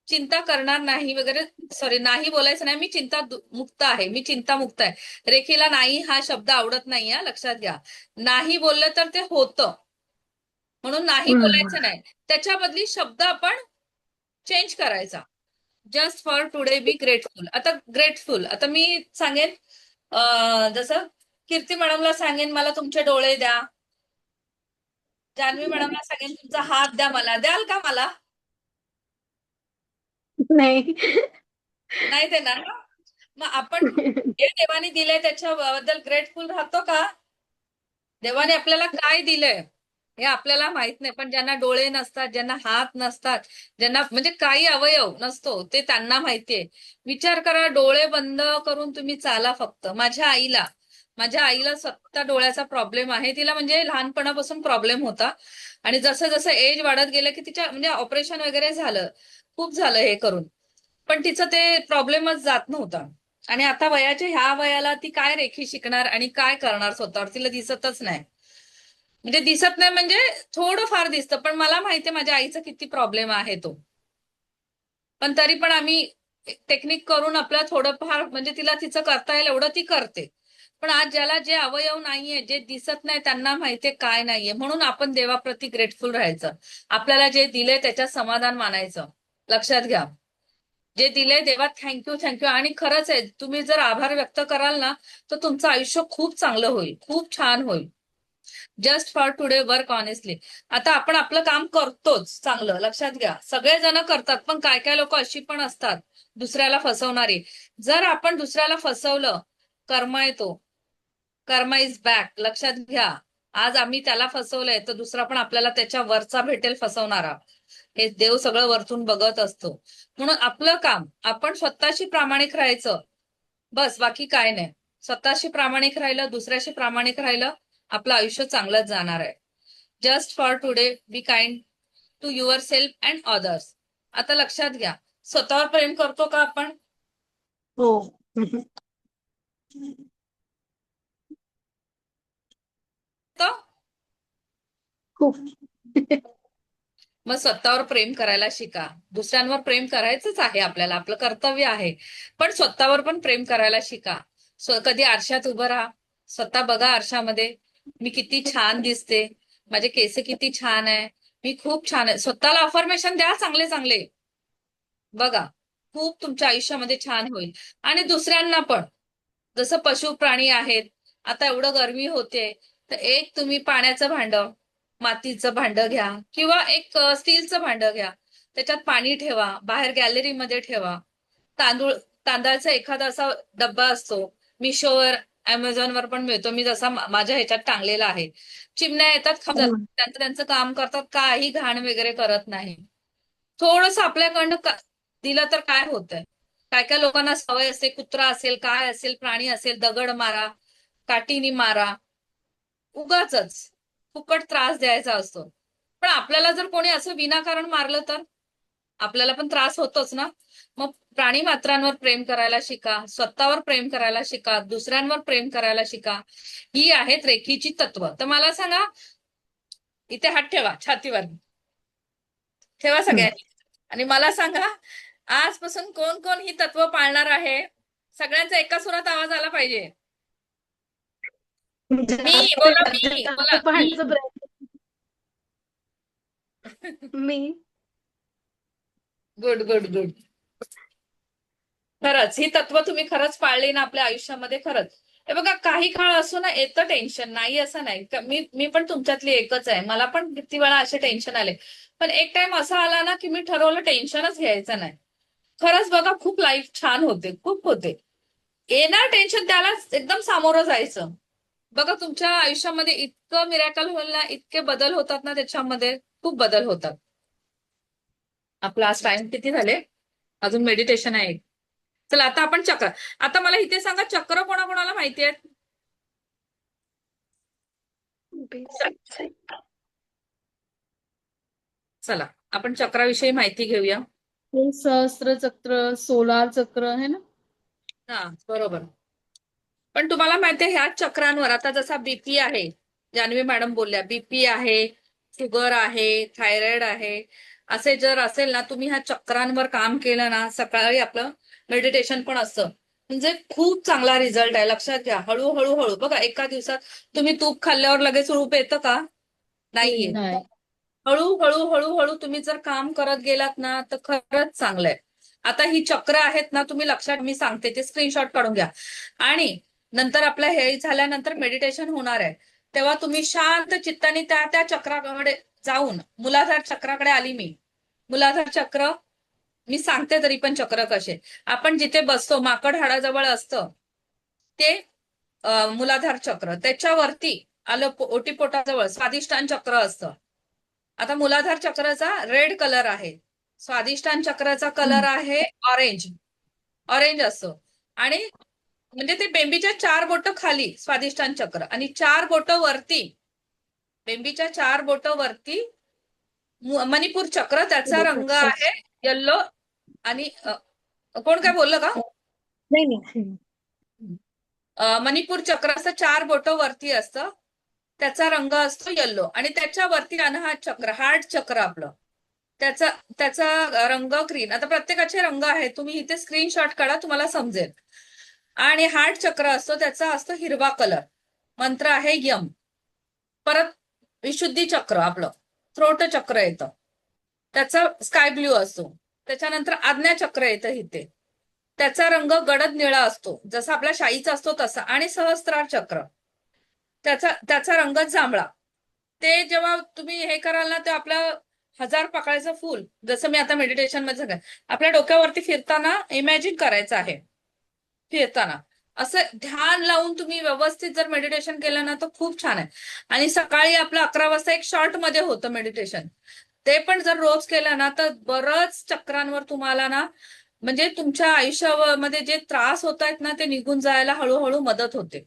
चिंता करणार नाही वगैरे. सॉरी, नाही बोलायचं नाही. मी चिंता मुक्त आहे, मी चिंता मुक्त आहे. रेखीला नाही हा शब्द आवडत नाही, लक्षात घ्या. नाही बोललं तर ते होतं, म्हणून नाही बोलायचं नाही. त्याच्या बदली शब्द आपण चेंज करायचा. Just for today be grateful. आता ग्रेटफुल, आता मी सांगेन जसं कीर्ती मॅडमला सांगेन मला तुमचे डोळे द्या, जान्हवी मॅडमला सांगेन तुमचा हात द्या, मला द्याल का? मला नाही. नाही देणार ना? मग आपण जे देवाने दिलंय त्याच्याबद्दल ग्रेटफुल राहतो का? देवाने आपल्याला काय दिलंय हे आपल्याला माहित नाही, पण ज्यांना डोळे नसतात, ज्यांना हात नसतात, ज्यांना म्हणजे काही अवयव नसतो, ते त्यांना माहितीये. विचार करा, डोळे बंद करून तुम्ही चाला फक्त. माझ्या आईला स्वतः डोळ्याचा प्रॉब्लेम आहे. तिला म्हणजे लहानपणापासून प्रॉब्लेम होता, आणि जसं जसं एज वाढत गेलं की तिच्या म्हणजे ऑपरेशन वगैरे झालं, खूप झालं हे करून, पण तिचं ते प्रॉब्लेमच जात नव्हता. आणि आता ह्या वयाला ती काय रेखी शिकणार आणि काय करणार स्वतःवर? तिला दिसतच नाही. म्हणजे दिसत नाही म्हणजे थोडंफार दिसतं, पण मला माहितीये माझ्या आईचा किती प्रॉब्लेम आहे तो. पण तरी पण आम्ही टेक्निक करून आपल्या थोडंफार म्हणजे तिला तिचं करता येईल एवढं ती करते. पण आज ज्याला जे अवयव नाहीये, जे दिसत नाही, त्यांना माहितीये काय नाहीये. म्हणून आपण देवाप्रती ग्रेटफुल राहायचं. आपल्याला जे दिलंय त्याच्यात समाधान मानायचं. लक्षात घ्या, जे दिलंय देवा, थँक्यू थँक्यू. आणि खरंच आहे, तुम्ही जर आभार व्यक्त कराल ना, तर तुमचं आयुष्य खूप चांगलं होईल, खूप छान होईल. Just for today work honestly. आता आपण आपलं काम करतोच चांगलं, लक्षात घ्या. सगळेजण करतात, पण काय काय लोक अशी पण असतात दुसऱ्याला फसवणारी. जर आपण दुसऱ्याला फसवलं, कर्मा येतो, कर्मा इज बॅक. लक्षात घ्या, आज आम्ही त्याला फसवलंय तर दुसरा पण आपल्याला त्याच्या वरचा भेटेल फसवणारा. हे देव सगळं वरतून बघत असतो. म्हणून आपलं काम, आपण स्वतःशी प्रामाणिक राहायचं. बस बाकी काय नाही. स्वतःशी प्रामाणिक राहिलं, दुसऱ्याशी प्रामाणिक राहिलं, आपलं आयुष्य चांगलंच जाणार आहे. Just for today be kind to yourself and others. आता लक्षात घ्या, स्वतःवर प्रेम करतो का आपण? हो. तर खूप. मग स्वतःवर प्रेम करायला शिका. दुसऱ्यांवर प्रेम करायचंच आहे आपल्याला, आपलं कर्तव्य आहे, पण स्वतःवर पण प्रेम करायला शिका. कधी आरशात उभं राहा, स्वतः बघा आरशामध्ये, मी किती छान दिसते, माझे केस किती छान आहे, मी खूप छान आहे. स्वतःला अफर्मेशन द्या चांगले चांगले. बघा, खूप तुमच्या आयुष्यामध्ये छान होईल. आणि दुसऱ्यांना पण, जसं पशु प्राणी आहेत, आता एवढं गरमी होते, तर एक तुम्ही पाण्याचं भांड, मातीचं भांड घ्या किंवा एक स्टीलचं भांड घ्या, त्याच्यात पाणी ठेवा, बाहेर गॅलरीमध्ये ठेवा. तांदूळ तांदळाचा एखादा असा डब्बा असतो, मिशोवर, अमेझॉनवर पण मिळतो, मी जसा माझ्या ह्याच्यात टांगलेला आहे. चिमण्या येतात, खाऊन जातात, त्यांचं त्यांचं काम करतात, काही घाण वगैरे करत नाही. थोडस आपल्याकडनं दिलं तर काय होतंय. काय काय लोकांना सवय असते, कुत्रा असेल, काय असेल, प्राणी असेल, दगड मारा, काठीनी मारा, उगाचच फुकट त्रास द्यायचा असतो. पण आपल्याला जर कोणी असं विनाकारण मारलं तर आपल्याला पण त्रास होतोच ना. मग प्राणी मात्रांवर प्रेम करायला शिका, स्वतःवर प्रेम करायला शिका, दुसऱ्यांवर प्रेम करायला शिका. ही आहेत रेखीची तत्व. तर मला सांगा, इथे हात ठेवा छातीवर, ठेवा सगळ्यांनी, आणि मला सांगा, आजपासून कोण कोण ही तत्व पाळणार आहे? सगळ्यांचा एका सुरात आवाज आला पाहिजे. मी, जास्त बोला मी, जास्त बोला मी. पाहण्याचा प्रयत्न. मी. Good good good. खरंच ही तत्व तुम्ही खरंच पाळली ना आपल्या आयुष्यामध्ये, खरंच. हे बघा, काही काळ असो ना, येतं टेन्शन, नाही असं नाही. मी मी पण तुमच्यातली एकच आहे, मला पण किती वेळा असे टेन्शन आले. पण एक टाइम असा आला ना की मी ठरवलं टेन्शनच घ्यायचं नाही. खरंच बघा, खूप लाईफ छान होते, खूप होते. येणार टेन्शन, त्याला एकदम सामोरं जायचं. बघा, तुमच्या आयुष्यामध्ये इतकं मिरॅकल होईल ना, इतके बदल होतात ना, त्याच्यामध्ये खूप बदल होतात. आपला आज टाइम किती झाले? अजून मेडिटेशन आहे. चला आता आपण चक्र. आता मला इथे सांगा, चक्र कोणाकोणाला माहिती आहेत? चला आपण चक्राविषयी माहिती घेऊया. हे सहस्त्र चक्र, सोलार चक्र आहे ना. हा, बरोबर. पण तुम्हाला माहितीये, ह्या चक्रांवर आता जसा बीपी आहे, जान्हवी मॅडम बोलल्या, बीपी आहे, शुगर आहे, थायरॉइड आहे, असे जर असेल ना, तुम्ही ह्या चक्रांवर काम केलं ना, सकाळी आपलं मेडिटेशन पण असतं, म्हणजे खूप चांगला रिझल्ट आहे. लक्षात घ्या, हळूहळू हळू. बघा, एका दिवसात तुम्ही तूप खाल्ल्यावर लगेच रूप येतं का? नाहीये. नाही. हळूहळू हळूहळू तुम्ही जर काम करत गेलात ना, तर खरंच चांगलंय. आता ही चक्र आहेत ना, तुम्ही लक्षात, मी सांगते ते स्क्रीनशॉट काढून घ्या. आणि नंतर आपलं हे झाल्यानंतर मेडिटेशन होणार आहे, तेव्हा तुम्ही शांत चित्ताने त्या त्या चक्राकडे जाऊन, मूलाधार चक्राकडे आली मी. मूलाधार चक्र, मी सांगते तरी पण चक्र कसे. आपण जिथे बसतो, माकड हाडाजवळ असतं ते मूलाधार चक्र. त्याच्यावरती आलं ओटीपोटाजवळ स्वादिष्टान चक्र असतं. आता मूलाधार चक्राचा रेड कलर आहे, स्वादिष्टान चक्राचा कलर आहे ऑरेंज, ऑरेंज असतो. आणि म्हणजे ते बेंबीच्या 4 बोट खाली स्वादिष्टान चक्र, आणि 4 बोट वरती, बेंबीच्या 4 बोट वरती मणिपूर चक्र, त्याचा रंग आहे येल्लो. आणि कोण काय बोललं का? नाही नाही. मणिपूर चक्र असं 4 बोट वरती असतं, त्याचा रंग असतो येल्लो. आणि त्याच्यावरती अनाहत चक्र, हार्ट चक्र आपलं, त्याचा त्याचा रंग ग्रीन. आता प्रत्येकाचे रंग आहेत, तुम्ही इथे स्क्रीनशॉट काढा, तुम्हाला समजेल. आणि हार्ट चक्र असतो, त्याचा असतो हिरवा कलर, मंत्र आहे यम. परत विशुद्धी चक्र आपलं, थ्रोट चक्र येतं, त्याचा स्काय ब्ल्यू असतो. त्याच्यानंतर आज्ञा चक्र येतं इथे, त्याचा रंग गडद निळा असतो, जसा आपल्या शाईचा असतो तसा. आणि सहस्त्रार चक्र, त्याचा रंग जांभळा. ते जेव्हा तुम्ही हे कराल ना, ते आपलं 1000 पाकळ्याचं फूल, जसं मी आता मेडिटेशन मध्ये सांगेन, आपल्या डोक्यावरती फिरताना इमॅजिन करायचं आहे. फिरताना असं ध्यान लावून तुम्ही व्यवस्थित जर मेडिटेशन केलं ना, तर खूप छान आहे. आणि सकाळी आपलं 11 वाजता एक शॉर्ट मध्ये होतं मेडिटेशन, ते पण जर रोज केलं ना, तर बरंच चक्रांवर तुम्हाला ना म्हणजे तुमच्या आयुष्यामध्ये जे त्रास होत आहेत ना ते निघून जायला हळूहळू मदत होते.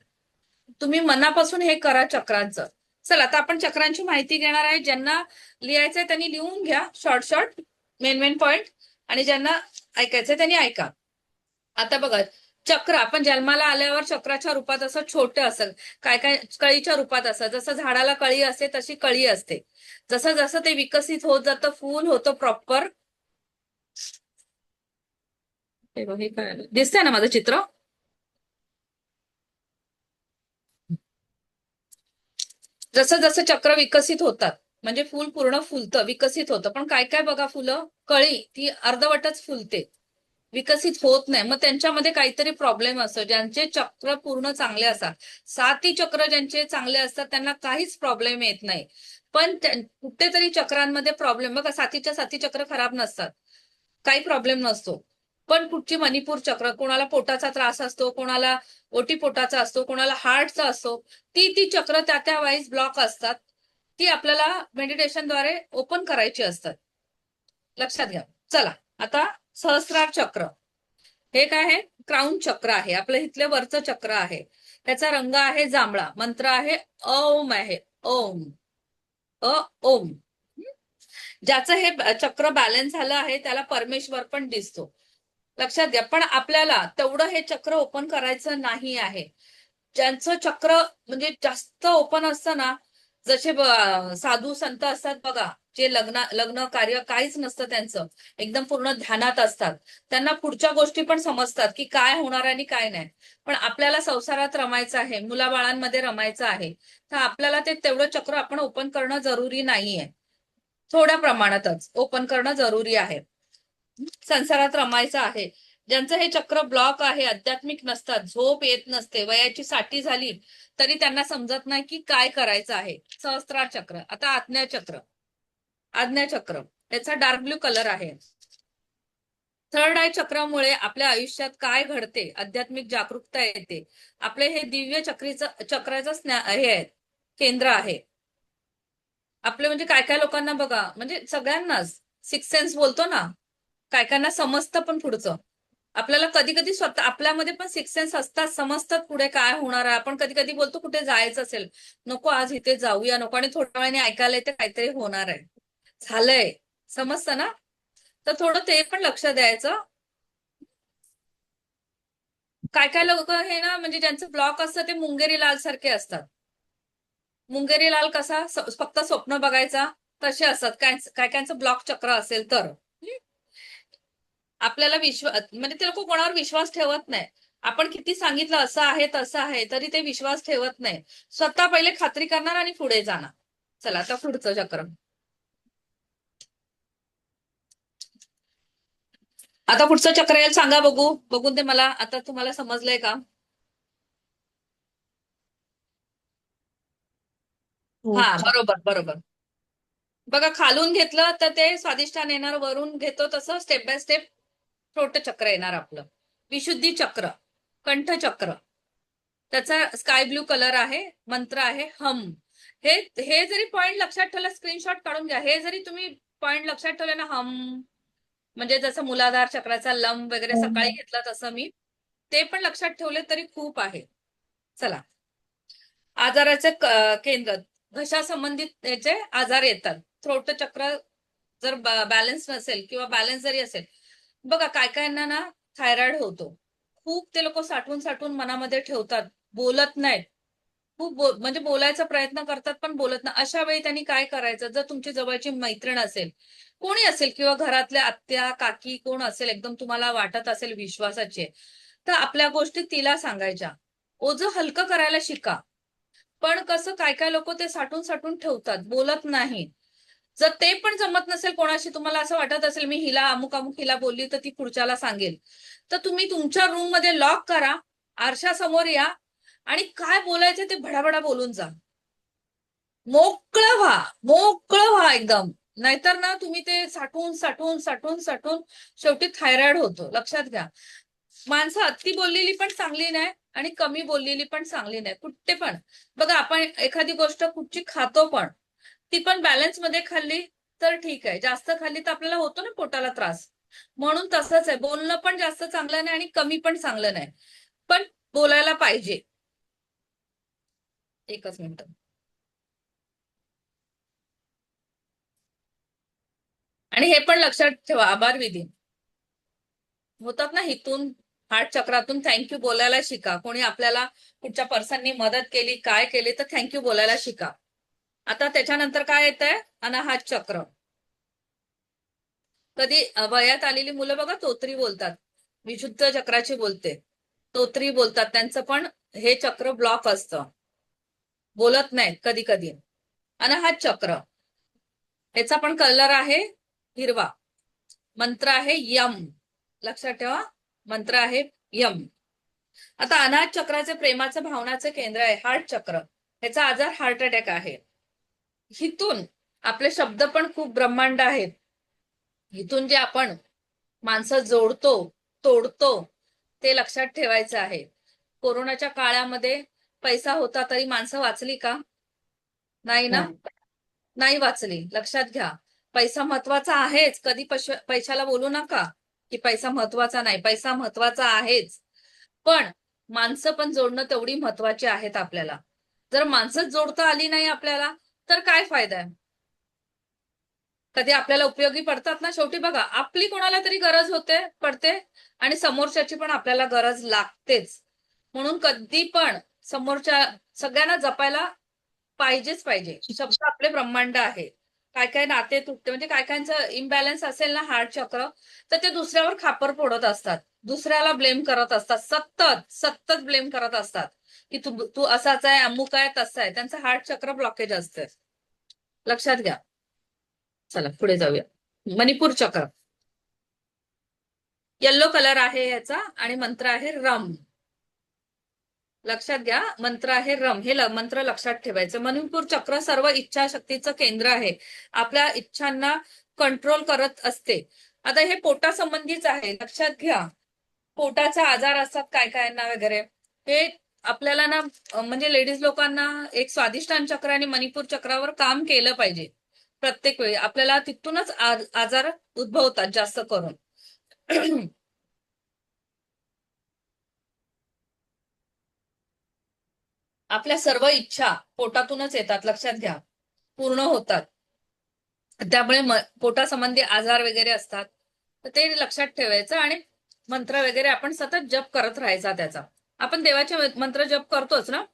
तुम्ही मनापासून हे करा चक्रांचं. चला आता आपण चक्रांची माहिती घेणार आहे. ज्यांना लिहायचंय त्यांनी लिहून घ्या शॉर्ट शॉर्ट मेन पॉइंट, आणि ज्यांना ऐकायचंय त्यांनी ऐका. आता बघा, चक्र आपण जन्माला आल्यावर चक्राच्या रूपात असं छोटं असेल, काय काय कळीच्या रूपात असं, जसं झाडाला कळी असते तशी कळी असते. जसं जसं ते विकसित होत जातं, फूल होतं प्रॉपर. हे काय दिसतंय ना माझं चित्र? जसं जसं चक्र विकसित होतात म्हणजे फूल पूर्ण फुलतं, विकसित होतं. पण काय काय बघा, फुलं कळी ती अर्धवटच फुलते, विकसित होत नाही. मग त्यांच्यामध्ये काहीतरी प्रॉब्लेम असतो. ज्यांचे चक्र पूर्ण चांगले असतात, साती चक्र ज्यांचे चांगले असतात त्यांना काहीच प्रॉब्लेम येत नाही. पण कुठेतरी चक्रांमध्ये प्रॉब्लेम, बघा सातीच्या साती चक्र खराब नसतात, काही प्रॉब्लेम नसतो. पण कुठची मणिपूर चक्र, कोणाला पोटाचा त्रास असतो, कोणाला ओटीपोटाचा असतो, कोणाला हार्टचा असतो, ती चक्र त्या वाईज ब्लॉक असतात. ती आपल्याला मेडिटेशनद्वारे ओपन करायची असतात. लक्षात घ्या. चला आता सहस्रार चक्र, हे काय आहे? क्राऊन चक्र आहे, आपलं इथले वरचं चक्र आहे. त्याचा रंग आहे जांभळा, मंत्र आहे ओम आहे. ओम ओम. ज्याचं हे चक्र बॅलन्स झालं आहे त्याला परमेश्वर पण दिसतो. लक्षात घ्या. पण आपल्याला तेवढं हे चक्र ओपन करायचं नाही आहे. ज्यांचं चक्र म्हणजे जास्त ओपन असतं ना, जसे साधू संत असतात बघा, जे लग्न कार्य काहीच नसतं त्यांचं, एकदम पूर्ण ध्यानात असतात, त्यांना पुढच्या गोष्टी पण समजतात की काय होणार आणि काय नाही. पण आपल्याला संसारात रमायचं आहे, मुलाबाळांमध्ये रमायचं आहे, तर आपल्याला ते तेवढं चक्र आपण ओपन करणं जरुरी नाहीये. थोड्या प्रमाणातच ओपन करणं जरुरी आहे. संसारात रमायचं आहे. ज्यांचं हे चक्र ब्लॉक आहे, आध्यात्मिक नसतात, झोप येत नसते, वयाची 60 झाली तरी त्यांना समजत नाही की काय करायचं आहे. सहस्त्रार चक्र. आता आज्ञाचक्र याचा डार्क ब्ल्यू कलर आहे. थर्ड आय चक्रामुळे आपल्या आयुष्यात काय घडते, आध्यात्मिक जागरूकता येते. आपले हे दिव्य चक्राचं हे आहे, केंद्र आहे. आपले म्हणजे काय काय लोकांना बघा, म्हणजे सगळ्यांनाच सिक्स सेन्स बोलतो ना, काय कायना समजतं पण पुढचं. आपल्याला कधी कधी स्वतः आपल्यामध्ये पण सिक्स सेन्स असतात, समजतात पुढे काय होणार आहे. आपण कधी कधी बोलतो कुठे जायचं असेल, नको आज इथे जाऊया नको, आणि थोड्या वेळाने ऐकायला येते काहीतरी होणार आहे, झालंय, समजतं ना. तर थोडं ते पण लक्ष द्यायचं. काय काय लोक हे ना, म्हणजे ज्यांचं ब्लॉक असतं ते मुंगेरी लाल सारखे असतात. मुंगेरी लाल कसा फक्त स्वप्न बघायचा, तसे असतात. काय कायचं ब्लॉक चक्र असेल तर आपल्याला म्हणजे ते लोक कोणावर विश्वास ठेवत नाही. आपण किती सांगितलं असं आहे तसं आहे तरी ते विश्वास ठेवत नाही. स्वतः पहिले खात्री करणार आणि पुढे जाणार. चला आता पुढचं चक्र. आता पुढचं चक्र येईल, सांगा बघून ते मला. आता तुम्हाला समजलंय का? हो. हा, बरोबर. बघा, खालून घेतलं तर ते स्वादिष्टान येणार, वरून घेतो तसं स्टेप बाय स्टेप छोटं चक्र येणार आपलं. विशुद्धी चक्र, कंठ चक्र, त्याचा स्काय ब्ल्यू कलर आहे, मंत्र आहे हम. हे हे जरी पॉइंट लक्षात ठेवलं, स्क्रीनशॉट काढून घ्या. हे जरी तुम्ही पॉइंट लक्षात ठेवले ना, हम म्हणजे जसं मूलाधार चक्राचा लम वगैरे सकाळी घेतला तसं मी ते पण लक्षात ठेवले तरी खूप आहे. चला, आजाराचे केंद्र, घशा संबंधित त्याचे आजार येतात. थ्रोट चक्र जर बॅलन्स नसेल किंवा बॅलन्स जरी असेल, बघा काय कायना ना थायरॉइड होतो. खूप ते लोक साठवून साठवून मनामध्ये ठेवतात, बोलत नाहीत. खूप म्हणजे बोलायचा प्रयत्न करतात पण बोलत नाही. अशा वेळी त्यांनी काय करायचं, जर तुमची जवळची मैत्रीण असेल, कोणी असेल, किंवा घरातल्या आत्या काकी कोण असेल, एकदम तुम्हाला वाटत असेल विश्वासाचे, तर आपल्या गोष्टी तिला सांगायच्या. ओझं हलकं करायला शिका. पण कसं काय काय लोक ते साठून साठून ठेवतात, बोलत नाही. जर ते पण जमत नसेल कोणाशी, तुम्हाला असं वाटत असेल मी हिला अमुक हिला बोलली तर ती पुढच्याला सांगेल, तर तुम्ही तुमच्या रूम मध्ये लॉक करा, आरशासमोर या आणि काय बोलायचं ते भडाभडा बोलून जा. मोकळं व्हा एकदम. नाहीतर ना तुम्ही ते साठवून साठवून साठवून साठवून शेवटी थायरॉइड होतो. लक्षात घ्या. माणसं अति बोललेली पण चांगली नाही आणि कमी बोललेली पण चांगली नाही, कुठे पण. बघा, आपण एखादी गोष्ट कुठची खातो पण ती पण बॅलन्स मध्ये खाल्ली तर ठीक आहे, जास्त खाल्ली तर आपल्याला होतो ना पोटाला त्रास. म्हणून तसंच आहे, बोलणं पण जास्त चांगलं नाही आणि कमी पण चांगलं नाही, पण बोलायला पाहिजे. एकच मिनिट. आणि हे पण लक्षात ठेवा, आभार विधी होतात ना हितून, हार्ट चक्रातून थँक्यू बोलायला शिका. कोणी आपल्याला कुठच्या पर्सननी मदत केली, काय केली, तर थँक्यू बोलायला शिका. आता त्याच्यानंतर काय येतंय, अनाहत चक्र. कधी वयात आलेली मुलं बघा तोतरी बोलतात, विशुद्ध चक्राची बोलते, तोतरी बोलतात, त्यांचं पण हे चक्र ब्लॉक असतं, बोलत नाहीत कधी कधी. अनाहत चक्र, याचा पण कलर आहे हिरवा. मंत्र आहे यम, लक्षात ठेवा, मंत्र आहे यम. आता अनाहत चक्राचे प्रेमाचं भावनाचं केंद्र आहे हार्ट चक्र. ह्याचा आजार हार्ट अटॅक आहे. हितून आपले शब्द पण खूप ब्रह्मांड आहेत. इथून जे आपण माणसं जोडतो, तोडतो, ते लक्षात ठेवायचं आहे. कोरोनाच्या काळामध्ये पैसा होता तरी माणसं वाचली का? नाही ना, नाही वाचली. लक्षात घ्या, पैसा महत्वाचा आहेच. कधी पैशाला बोलू नका की पैसा महत्वाचा नाही, पैसा महत्वाचा आहेच, पण माणसं पण जोडणं तेवढी महत्वाची आहेत आपल्याला. जर माणसंच जोडता आली नाही आपल्याला तर काय फायदा आहे? कधी आपल्याला उपयोगी पडतात ना. शेवटी बघा, आपली कोणाला तरी गरज पडते आणि समोरच्याची पण आपल्याला गरज लागतेच. म्हणून कधी पण समोरच्या सगळ्यांना जपायला पाहिजेच पाहिजे. शब्द आपले ब्रह्मांड आहे. काय काय नाते तुटते, म्हणजे काय कायचं इम्बॅलन्स असेल ना हार्ट चक्र, तर ते दुसऱ्यावर खापर फोडत असतात, दुसऱ्याला ब्लेम करत असतात, सतत सतत ब्लेम करत असतात की तू तू असाच आहे, अमुक आहे, तसं आहे. त्यांचं हार्ट चक्र ब्लॉकेज असतं, लक्षात घ्या. चला पुढे जाऊया. मणिपूर चक्र, येल्लो कलर आहे याचा आणि मंत्र आहे रम. लक्षात घ्या, मंत्र आहे रम. हे मंत्र लक्षात ठेवायचं. मणिपूर चक्र सर्व इच्छाशक्तीचं केंद्र आहे, आपल्या इच्छांना कंट्रोल करत असते. आता हे पोटासंबंधीच आहे, लक्षात घ्या. पोटाचे आजार असतात काय कायना वगैरे, हे आपल्याला ना, म्हणजे लेडीज लोकांना एक स्वादिष्टान चक्र आणि मणिपूर चक्रावर काम केलं पाहिजे. प्रत्येक वेळी आपल्याला तिथूनच आजार उद्भवतात जास्त करून. आपल्या सर्व इच्छा पोटातूनच येतात, लक्षात घ्या, पूर्ण होतात. त्यामुळे पोटासंबंधी आजार वगैरे असतात तर ते लक्षात ठेवायचं आणि मंत्र वगैरे आपण सतत जप करत राहायचा त्याचा. आपण देवाचे मंत्र जप करतोच ना.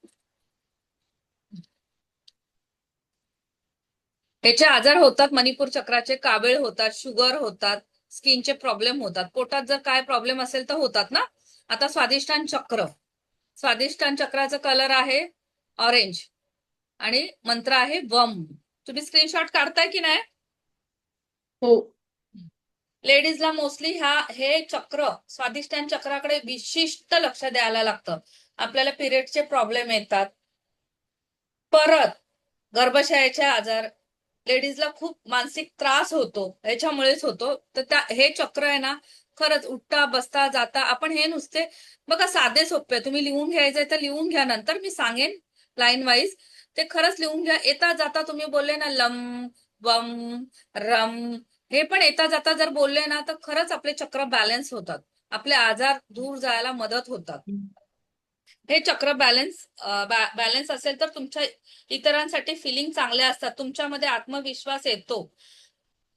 याचे आजार होतात मणिपूर चक्राचे, कावीळ होतात, शुगर होतात, स्किनचे प्रॉब्लेम होतात. पोटात जर काय प्रॉब्लेम असेल तर होतात ना. आता स्वादिष्टान चक्र, स्वादिष्टान चक्राचा कलर आहे ऑरेंज आणि मंत्र आहे वम. तुम्ही स्क्रीनशॉट काढताय की नाही? हो. लेडीजला मोस्टली हे चक्र, स्वादिष्टान चक्राकडे विशिष्ट लक्ष द्यायला लागतं. आपल्याला पिरियडचे प्रॉब्लेम येतात, परत गर्भाशयाचे आजार, लेडीजला खूप मानसिक त्रास होतो, याच्यामुळेच होतो. तर हे चक्र आहे ना, खरंच उठता बसता जाता आपण हे नुसते बघा साधे सोपे, तुम्ही लिहून घ्यायचंय तर लिहून घ्या, नंतर मी सांगेन लाईन वाईज, ते खरंच लिहून घ्या. येता जाता तुम्ही बोलले ना लम वम रम, हे पण येता जाता जर बोलले ना तर खरंच आपले चक्र बॅलन्स होतात, आपले आजार दूर जायला मदत होतात. हे चक्र बॅलन्स असेल तर तुमच्या इतरांसाठी फिलिंग चांगले असतात, तुमच्यामध्ये आत्मविश्वास येतो.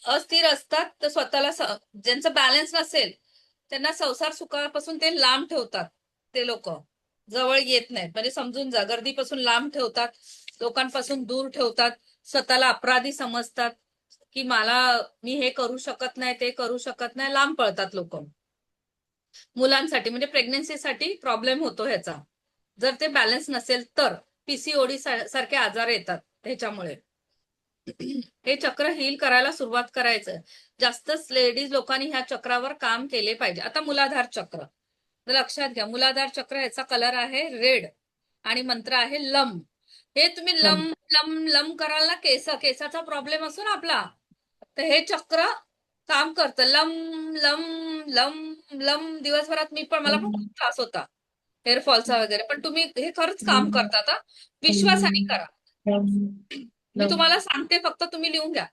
अस्थिर असतात तर स्वतःला ज्यांचं बॅलन्स नसेल त्यांना संसार सुखापासून ते लांब ठेवतात, ते लोक जवळ येत नाहीत. म्हणजे समजून जा, गर्दीपासून लांब ठेवतात, लोकांपासून दूर ठेवतात, स्वतःला अपराधी समजतात की मी हे करू शकत नाही, ते करू शकत नाही, लांब पळतात लोक. मुलांसाठी म्हणजे प्रेग्नन्सीसाठी प्रॉब्लेम होतो ह्याचा, जर ते बॅलन्स नसेल तर पीसीओडी सारखे आजार येतात ह्याच्यामुळे. हे चक्र हील करायला सुरुवात करायचं, जास्तच लेडीज लोकांनी ह्या चक्रावर काम केले पाहिजे. आता मुलाधार चक्र, लक्षात घ्या, मुलाधार चक्र ह्याचा कलर आहे रेड आणि मंत्र आहे लम. हे तुम्ही लम लम लम कराल ना, केसाचा प्रॉब्लेम असतो ना आपला, तर हे चक्र काम करतं. लम लम लम लम, दिवसभरात मला पण खूप त्रास होता हेअरफॉलचा वगैरे, पण तुम्ही हे खरंच काम करतात. विश्वासाने करा, मी तुम्हाला सांगते, फक्त तुम्ही लिहून घ्या.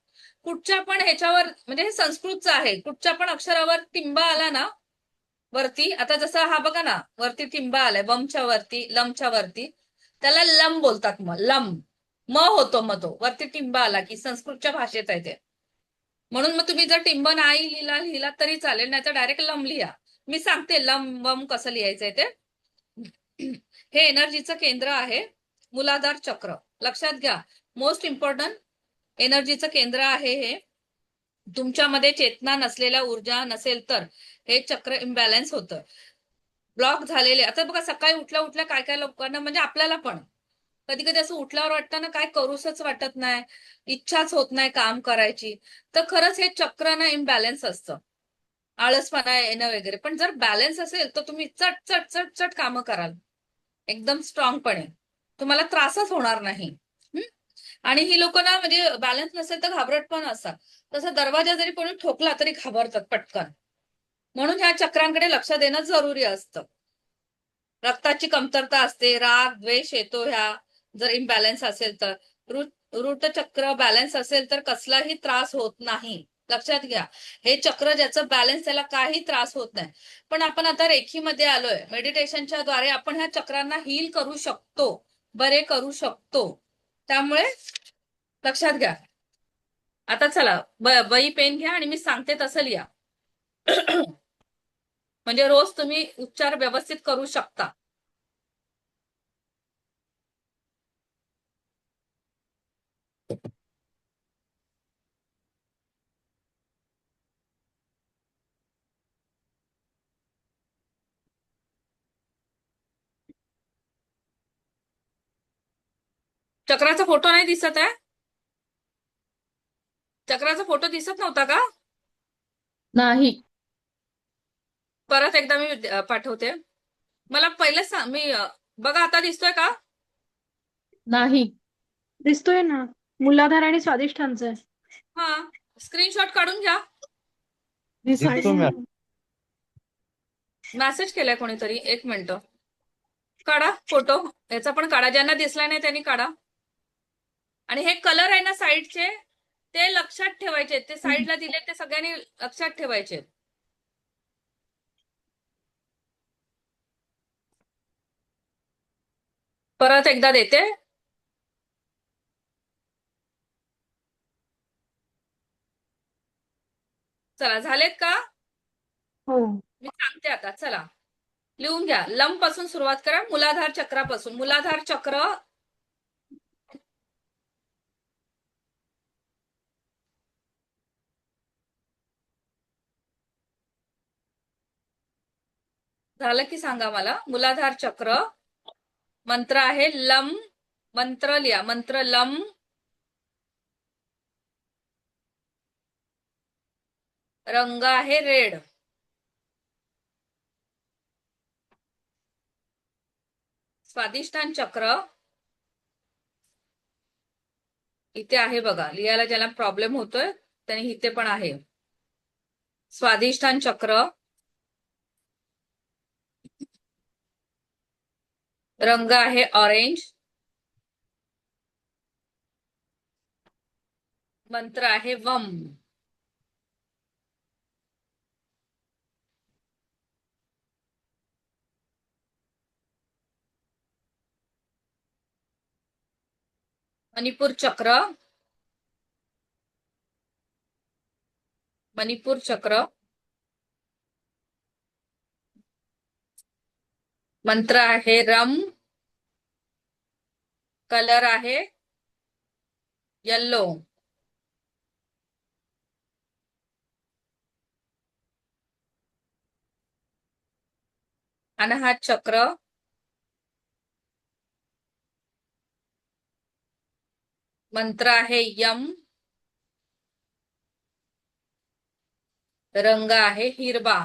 कुठच्या पण ह्याच्यावर म्हणजे हे संस्कृतचं आहे, कुठच्या पण अक्षरावर टिंबा आला ना वरती, आता जसं हा बघा ना वरती टिंबा आलाय, वमच्या वरती, लमच्या वरती, त्याला लम बोलतात. मग लम म होतो, मग तो वरती टिंबा आला की संस्कृतच्या भाषेत आहे ते. म्हणून मग तुम्ही जर टिंब नाही लिहिला तरी चालेल, नाही तर डायरेक्ट लम लिहा. मी सांगते लम वम कसं लिहायचंय ते. हे एनर्जीचं केंद्र आहे, मूलाधार चक्र. लक्षात घ्या, मोस्ट इम्पॉर्टंट एनर्जीचं केंद्र आहे हे. तुमच्यामध्ये चेतना नसलेल्या, ऊर्जा नसेल तर हे चक्र इम्बॅलन्स होतं, ब्लॉक झालेले. आता बघा सकाळी उठल्या उठल्या काय काय लोकांना, म्हणजे आपल्याला पण कधी कधी असं उठल्यावर वाटतं ना काय करूसच वाटत नाही, इच्छाच होत नाही काम करायची. तर खरंच हे चक्र ना इम्बॅलन्स असतं, आळसपणा येणं वगैरे. पण जर बॅलन्स असेल तर तुम्ही चट चट चट चट कामं कराल एकदम स्ट्रॉंगपणे, तुम्हाला त्रासच होणार नाही. आणि ही लोक ना म्हणजे बॅलन्स नसेल तर घाबरट पण असतात. तसं दरवाजा जरी कोणी ठोकला तरी घाबरतात पटकन. म्हणून ह्या चक्रांकडे लक्ष देणं जरुरी असतं. रक्ताची कमतरता असते, राग द्वेष येतो ह्या जर इम्बॅलन्स असेल तर. रूट चक्र बॅलन्स असेल तर कसलाही त्रास होत नाही. लक्षात घ्या, हे चक्र ज्याचं बॅलन्स त्याला काही त्रास होत नाही. पण आपण आता रेखीमध्ये आलोय, मेडिटेशनच्या द्वारे आपण ह्या चक्रांना हील करू शकतो, बरे करू शकतो. त्यामुळे लक्षात घ्या. आता चला वही पेन घ्या आणि मी सांगते तसं लिहा. म्हणजे रोज तुम्ही उच्चार व्यवस्थित करू शकता. चक्राचा फोटो नाही दिसत आहे? चक्राचा फोटो दिसत नव्हता का? नाही. परत एकदा मी पाठवते. मला पहिलं सांग, मी बघा आता दिसतोय का? नाही. दिसतोय ना, मूलाधार आणि स्वादिष्ठांचं आहे. हा, स्क्रीनशॉट काढून घ्या. दिसतो मॅम. दिसतोय. मेसेज केलाय कोणीतरी, एक मिनिट. काढा फोटो, याचा पण काढा, ज्यांना दिसला नाही त्यांनी काढा. आणि हे कलर आहे ना साईडचे, ते लक्षात ठेवायचे, ते साईडला दिले ते सगळ्यांनी लक्षात ठेवायचे. परत एकदा देते. चला, झालेत का? हो. मी सांगते आता, चला लिहून घ्या. लम पासून सुरुवात करा, मूलाधार चक्रापासून. मूलाधार चक्र झालं की सांगा मला. मूलाधार चक्र, मंत्र आहे लम, मंत्र लिहा, मंत्र लम. रंग आहे रेड. स्वादिष्टान चक्र इथे आहे बघा, लिहायला ज्याला प्रॉब्लेम होतोय त्यांनी इथे पण आहे. स्वादिष्टान चक्र, रंग आहे ऑरेंज, मंत्र आहे वम. मणिपूर चक्र, मणिपूर चक्र, मंत्र आहे रम, कलर आहे येल्लो. अनाहत चक्र, मंत्र आहे यम, रंग आहे हिरवा.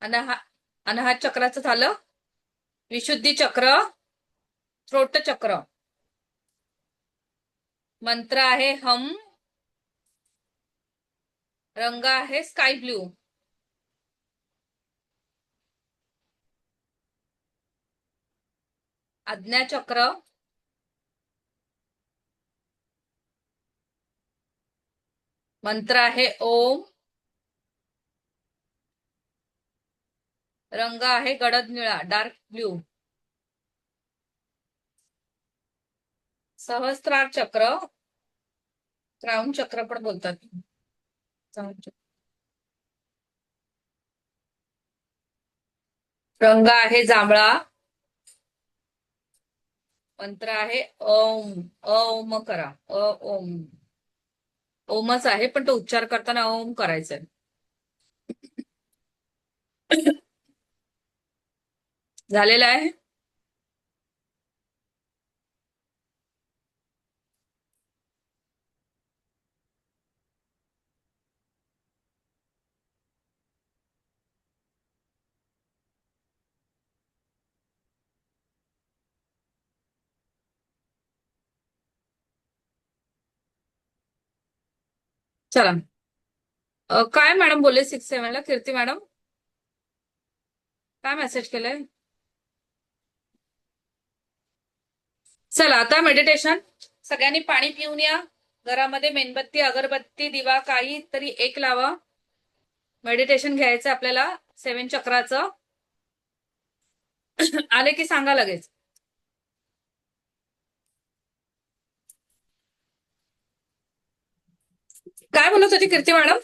अनाहत चक्राचं झालं. विशुद्धी चक्र, थ्रोट चक्र, मंत्र आहे हम, रंग आहे स्काय ब्लू. आज्ञाचक्र, मंत्र आहे ओम, रंग आहे गडद निळा डार्क ब्ल्यू, सहस्त्रार चक्र, क्राउन चक्र पण बोलतात. रंग आहे जांभळा, मंत्र आहे ओम. ओम करा. ओम. ओमच आहे पण तो उच्चार करताना ओम करायचा आहे. झालेला आहे. चला. काय मॅडम बोलले 6-7 ला कीर्ती मॅडम? काय मेसेज केलंय? चला आता मेडिटेशन. सगळ्यांनी पाणी पिऊन या. घरामध्ये मेणबत्ती, अगरबत्ती, दिवा काही तरी एक लावा. मेडिटेशन घ्यायचं आपल्याला 7 चक्राचं. आले की सांगा लगेच. काय बोलत होती कीर्ती मॅडम?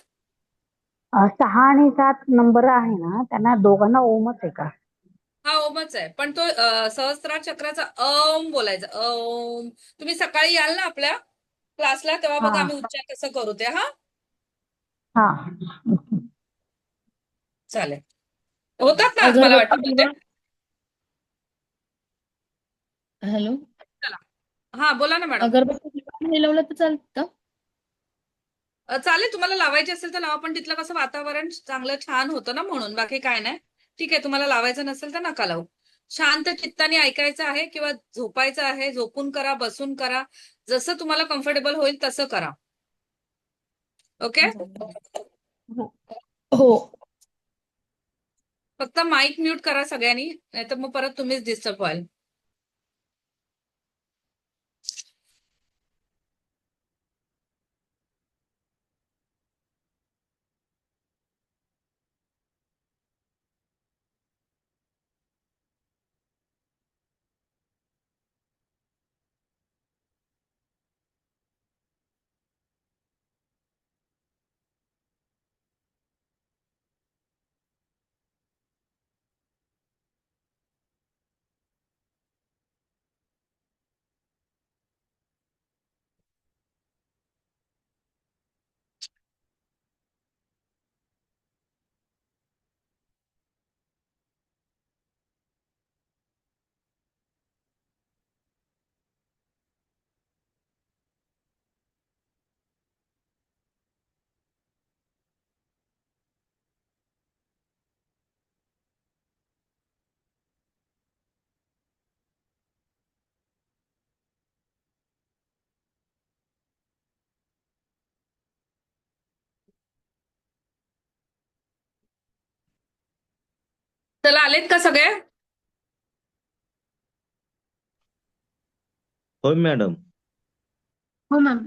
6 आणि 7 नंबर आहे ना, त्यांना दोघांना ओमच आहे का? हा ओमच आहे पण तो सहस्त्रार चक्राचा ओम बोलायचा. ओम. तुम्ही सकाळी याल ना आपल्या क्लासला तेव्हा बघा हा आम्ही उच्चार कसं करू ते. हा हा. चालेल. होतात ना मला वाटतं अगरबत्ती होते. दिवा. हॅलो, चला. हा बोला ना मॅडम. अगरबत्ती दिवा नाही लावला तर चालतं? चालेल तुम्हाला लावायची असेल तर लावा पण तिथलं कसं वातावरण चांगलं छान होतं ना म्हणून बाकी काय नाही. ठीक आहे तुम्हाला लावायचं नसेल तर नका लावू. शांत चित्ताने ऐकायचं आहे किंवा झोपायचं आहे. झोपून करा, बसून करा, जसं तुम्हाला कम्फर्टेबल होईल तसं करा. ओके. हो. फक्त माईक म्यूट करा सगळ्यांनी नाहीतर मग परत तुम्हीच डिस्टर्ब व्हाल. चला आलेत का सगळे? होय मॅडम. हो मॅम.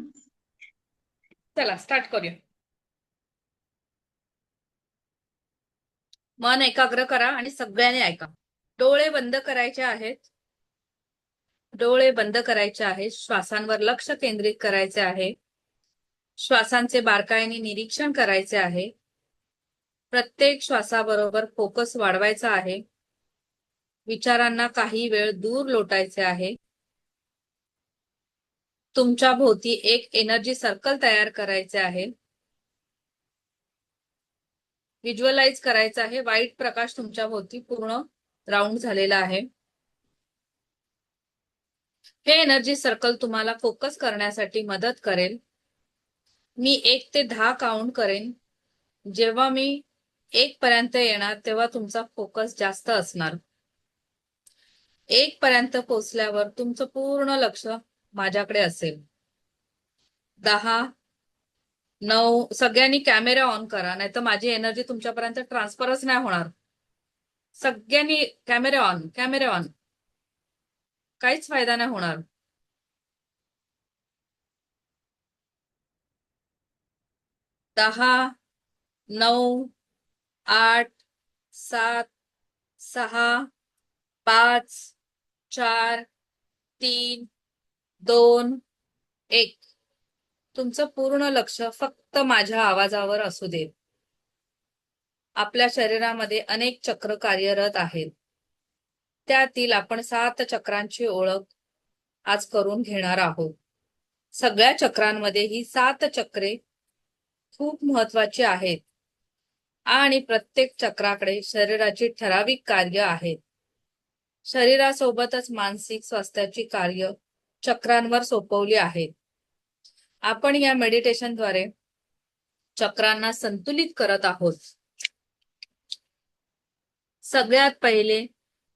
चला स्टार्ट करूया. मन एकाग्र करा आणि सगळ्यांनी ऐका. डोळे बंद करायचे आहेत. डोळे बंद करायचे आहेत. श्वासांवर लक्ष केंद्रित करायचे आहे. श्वासांचे बारकाईने निरीक्षण करायचे आहे. प्रत्येक श्वासाबरोबर फोकस वाढवायचा आहे. विचारांना काही वेळ दूर लोटायचे आहे. तुमच्या भोवती एक एनर्जी सर्कल तयार करायचे आहे. व्हिज्युअलाइज करायचं आहे. व्हाईट प्रकाश तुमच्या भोवती पूर्ण राऊंड झालेला आहे. हे एनर्जी सर्कल तुम्हाला फोकस करण्यासाठी मदत करेल. मी 1 ते 10 काउंट करेन. जेव्हा मी 1 पर्यंत येणार तेव्हा तुमचा फोकस जास्त असणार. 1 पर्यंत पोहोचल्यावर तुमचं पूर्ण लक्ष माझ्याकडे असेल. 10, 9 सगळ्यांनी कॅमेरा ऑन करा नाहीतर माझी एनर्जी तुमच्यापर्यंत ट्रान्सफरच नाही होणार. सगळ्यांनी कॅमेरा ऑन. Camera on. काहीच फायदा नाही होणार. दहा, 9, 8, 7, 6, 5, 4, 3, 2, 1. तुमचं पूर्ण लक्ष फक्त माझ्या आवाजावर असू दे. आपल्या शरीरामध्ये अनेक चक्र कार्यरत आहेत. त्यातील आपण 7 चक्रांची ओळख आज करून घेणार आहोत. सगळ्या चक्रांमध्ये ही 7 चक्रे खूप महत्वाची आहेत आणि प्रत्येक चक्राकडे शरीराची ठराविक कार्य आहेत. शरीरासोबतच मानसिक स्वास्थ्याची कार्य चक्रांवर सोपवली आहेत. आपण या मेडिटेशनद्वारे चक्रांना संतुलित करत आहोत. सगळ्यात पहिले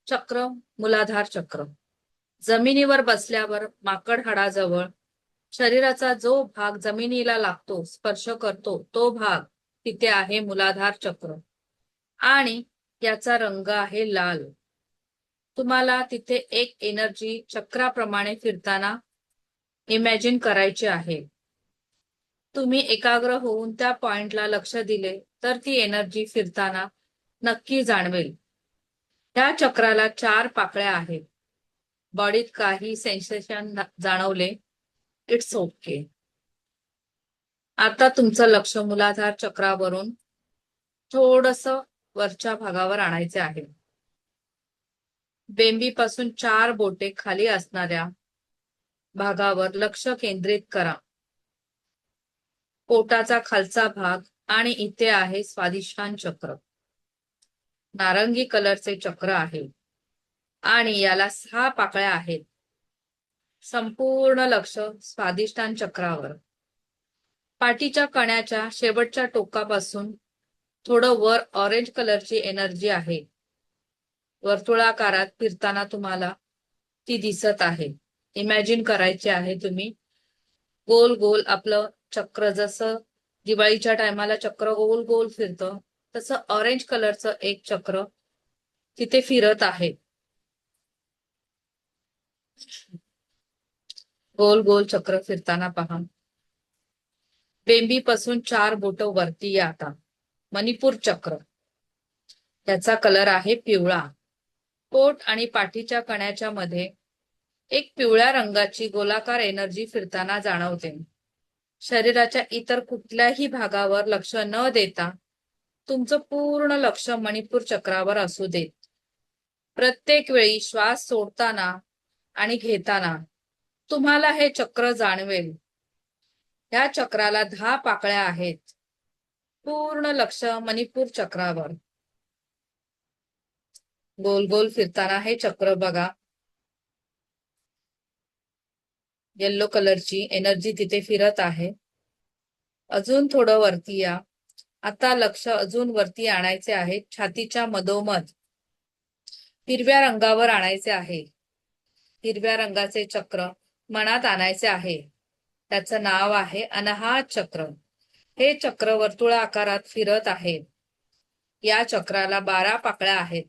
चक्र मूलाधार चक्र. जमिनीवर बसल्यावर माकड हाडाजवळ शरीराचा जो भाग जमिनीला लागतो, स्पर्श करतो, तो भाग तिथे आहे मूलाधार चक्र आणि याचा रंग आहे लाल. तुम्हाला तिथे एक एनर्जी चक्राप्रमाणे फिरताना इमॅजिन करायची आहे. तुम्ही एकाग्र होऊन त्या पॉइंटला लक्ष दिले तर ती एनर्जी फिरताना नक्की जाणवेल. त्या चक्राला 4 पाकळ्या आहेत. बॉडीत काही सेन्सेशन जाणवले, इट्स ओके. आता तुमचं लक्ष मूलाधार चक्रावरून थोडंसं वरच्या भागावर आणायचे आहे. बेंबीपासून 4 बोटे खाली असणाऱ्या भागावर लक्ष केंद्रित करा. पोटाचा खालचा भाग आणि इथे आहे स्वादिष्टान चक्र. नारंगी कलरचे चक्र आहे आणि याला 6 पाकळ्या आहेत. संपूर्ण लक्ष स्वादिष्टान चक्रावर. पाठीच्या कण्याच्या शेवटच्या टोकापासून थोडं वर ऑरेंज कलरची एनर्जी आहे. वर्तुळाकारात फिरताना तुम्हाला ती दिसत आहे. इमॅजिन करायचे आहे तुम्ही. गोल गोल आपलं चक्र, जसं दिवाळीच्या टायमाला चक्र गोल गोल फिरतं तसं ऑरेंज कलरचं एक चक्र तिथे फिरत आहे. गोल गोल चक्र फिरताना पहा. बेंबीपासून 4 बोट वरती या. आता मणिपूर चक्र. त्याचा कलर आहे पिवळा. पोट आणि पाठीच्या कण्याच्या मध्ये एक पिवळ्या रंगाची गोलाकार एनर्जी फिरताना जाणवते. शरीराच्या इतर कुठल्याही भागावर लक्ष न देता तुमचं पूर्ण लक्ष मणिपूर चक्रावर असू देत. प्रत्येक वेळी श्वास सोडताना आणि घेताना तुम्हाला हे चक्र जाणवेल. या चक्राला 10 पाकळ्या आहेत. पूर्ण लक्ष मणिपूर चक्रावर. गोल गोल फिरताना हे चक्र बघा. येलो कलरची एनर्जी तिथे फिरत आहे. अजून थोडं वरती या. आता लक्ष अजून वरती आणायचे आहे. छातीच्या मधोमध हिरव्या रंगावर आणायचे आहे. हिरव्या रंगाचे चक्र मनात आणायचे आहे. त्याचं नाव आहे अनाहत चक्र. हे चक्र वर्तुळा आकारात फिरत आहे. या चक्राला 12 पाकळ्या आहेत.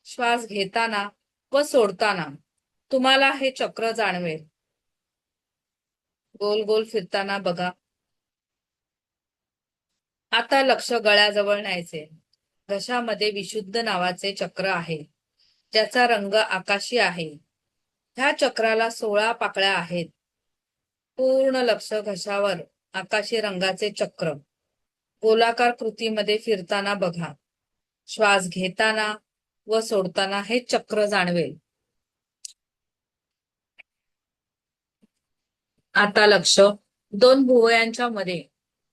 श्वास घेताना व सोडताना तुम्हाला हे चक्र जाणवेल. गोल गोल फिरताना बघा. आता लक्ष गळ्याजवळ न्यायचे. घशामध्ये विशुद्ध नावाचे चक्र आहे, ज्याचा रंग आकाशी आहे. ह्या चक्राला 16 पाकळ्या आहेत. पूर्ण लक्ष घशावर आकाशी रंगाचे चक्र गोलाकार कृतीमध्ये फिरताना बघा. श्वास घेताना व सोडताना हे चक्र जाणवेल. आता लक्ष 2 भुवयांच्या मध्ये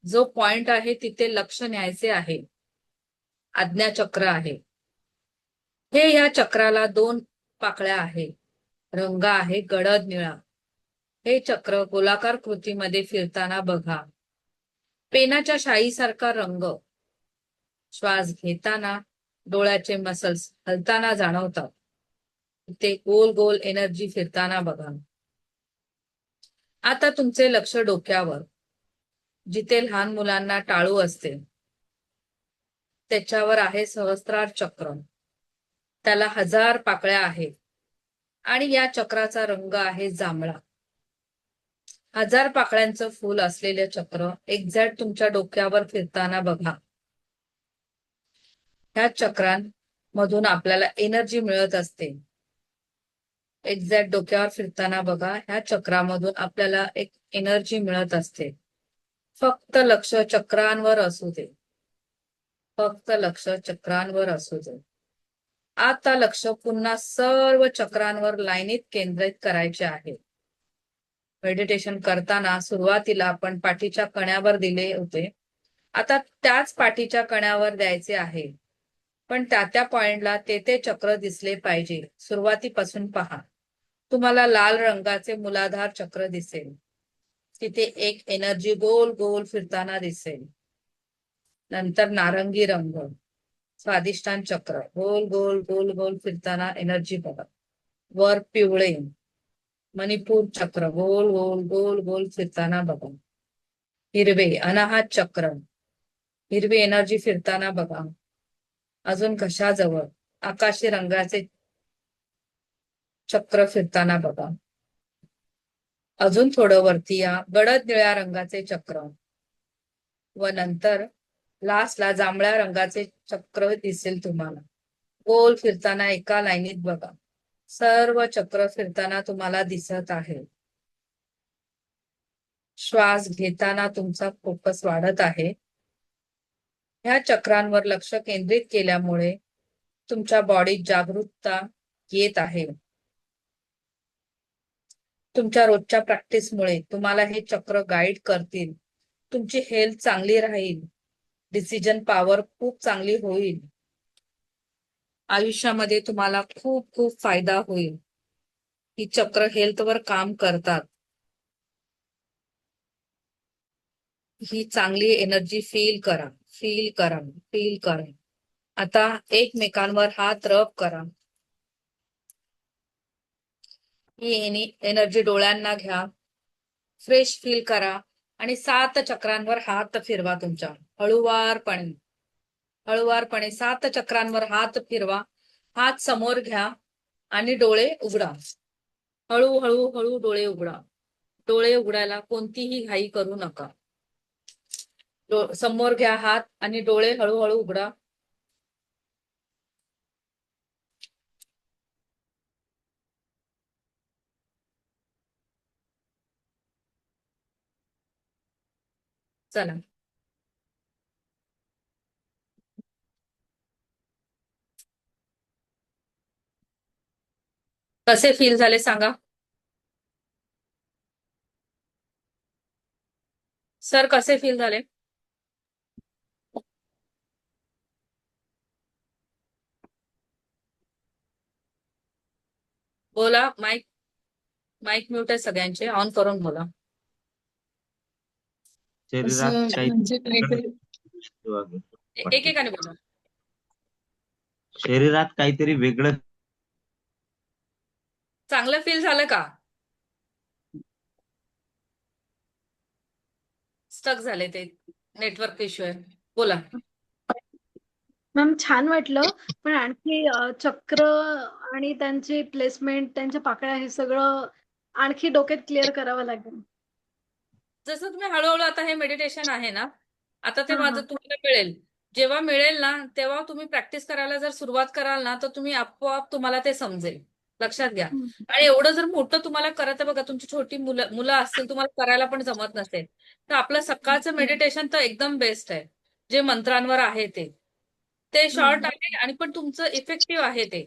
जो पॉइंट आहे तिथे लक्ष न्यायचे आहे. आज्ञाचक्र आहे. हे या चक्राला 2 पाकळ्या आहेत. रंग आहे गडद निळा. हे चक्र गोलाकार कृतीमध्ये फिरताना बघा. पेनाच्या शाईसारखा रंग. श्वास घेताना डोळ्याचे मसल्स हलताना जाणवतात. इथे गोल गोल एनर्जी फिरताना बघा. आता तुमचे लक्ष डोक्यावर, जिथे लहान मुलांना टाळू असते त्याच्यावर आहे सहस्त्रार चक्र. त्याला 1000 पाकळ्या आहेत आणि या चक्राचा रंग आहे जांभळा. 1000 पाकळ्यांचं फूल असलेले चक्र एक्झॅक्ट तुमच्या डोक्यावर फिरताना बघा. ह्या चक्रांमधून आपल्याला एनर्जी मिळत असते. एक्झॅक्ट डोक्यावर फिरताना बघा, ह्या चक्रामधून आपल्याला एक एनर्जी मिळत असते. फक्त लक्ष चक्रांवर असू दे. फक्त लक्ष चक्रांवर असू दे. आता लक्ष पुन्हा सर्व चक्रांवर लाईनीत केंद्रित करायचे आहे. मेडिटेशन करताना सुरुवातीला आपण पाठीच्या कण्यावर दिले होते. आता त्याच पाठीच्या कण्यावर द्यायचे आहे. पण त्या पॉइंटला ते चक्र दिसले पाहिजे. सुरुवातीपासून पहा. तुम्हाला लाल रंगाचे मूलाधार चक्र दिसेल. तिथे एक एनर्जी गोल गोल फिरताना दिसेल. नंतर नारंगी रंग स्वादिष्टान चक्र गोल गोल गोल गोल फिरताना एनर्जी बघा. वर पिवळे मणिपूर चक्र गोल गोल गोल गोल फिरताना बघा. हिरवे अनाहत चक्र हिरवी एनर्जी फिरताना बघा. अजून घशाजवळ आकाशी रंगाचे चक्र फिरताना बघा. अजून थोडं वरती या गडद निळ्या रंगाचे चक्र व नंतर लास्टला जांभळ्या रंगाचे चक्र दिसेल तुम्हाला. गोल फिरताना एका लाईनीत बघा. सर्व चक्र फिरताना तुम्हाला दिसत आहे. श्वास घेताना तुमचा फोकस वाढत आहे. ह्या चक्रांवर लक्ष केंद्रित केल्यामुळे तुमच्या बॉडीत जागरूकता येत आहे. तुमच्या रोजच्या प्रॅक्टिसमुळे तुम्हाला हे चक्र गाईड करतील. तुमची हेल्थ चांगली राहील. डिसिजन पॉवर खूप चांगली होईल. आयुष्यामध्ये तुम्हाला खूप खूप फायदा होईल. ही चक्र हेल्थवर काम करतात. ही चांगली एनर्जी फील करा, फील करा, फील करा. आता एकमेकांवर हात रब करा. ही एनर्जी डोळ्यांना घ्या. फ्रेश फील करा आणि 7 चक्रांवर हात फिरवा तुमच्या. हळूवारपणे हळूवारपणे 7 चक्रांवर हात फिरवा. हात समोर घ्या आणि डोळे उघडा. हळू हळू हळू डोळे उघडा. डोळे उघडायला कोणतीही घाई करू नका. समोर घ्या हात आणि डोळे हळूहळू उघडा. चला कसे फील झाले सांगा. सर कसे फील झाले. बोला. माईक माईक म्यूट आहे सगळ्यांचे. ऑन करून बोला. शरीरात असं काही म्हणजे काहीतरी एकेकाने बोला. शरीरात काहीतरी वेगळं चांगलं फील झालं का. स्टक झाले ते नेटवर्क इश्यू आहे. बोला. मॅम छान वाटलं. पण आणखी चक्र आणि त्यांची प्लेसमेंट, त्यांच्या पाकळ्या हे सगळं आणखी डोक्यात क्लिअर करावं लागेल. जसं तुम्ही हळूहळू आता हे मेडिटेशन आहे ना, आता ते हा माझं हा तुम्हाला मिळेल. जेव्हा मिळेल ना तेव्हा तुम्ही प्रॅक्टिस करायला जर सुरुवात कराल ना तर तुम्ही आपोआप तुम्हाला ते समजेल. लक्षात घ्या. आणि एवढं जर मोठं तुम्हाला करत बघा, तुमची छोटी मुलं असतील, तुम्हाला करायला पण जमत नसेल, तर आपलं सकाळचं मेडिटेशन तर एकदम बेस्ट आहे. जे मंत्रांवर आहे ते शॉर्ट आहे आणि पण तुमचं इफेक्टिव्ह आहे ते,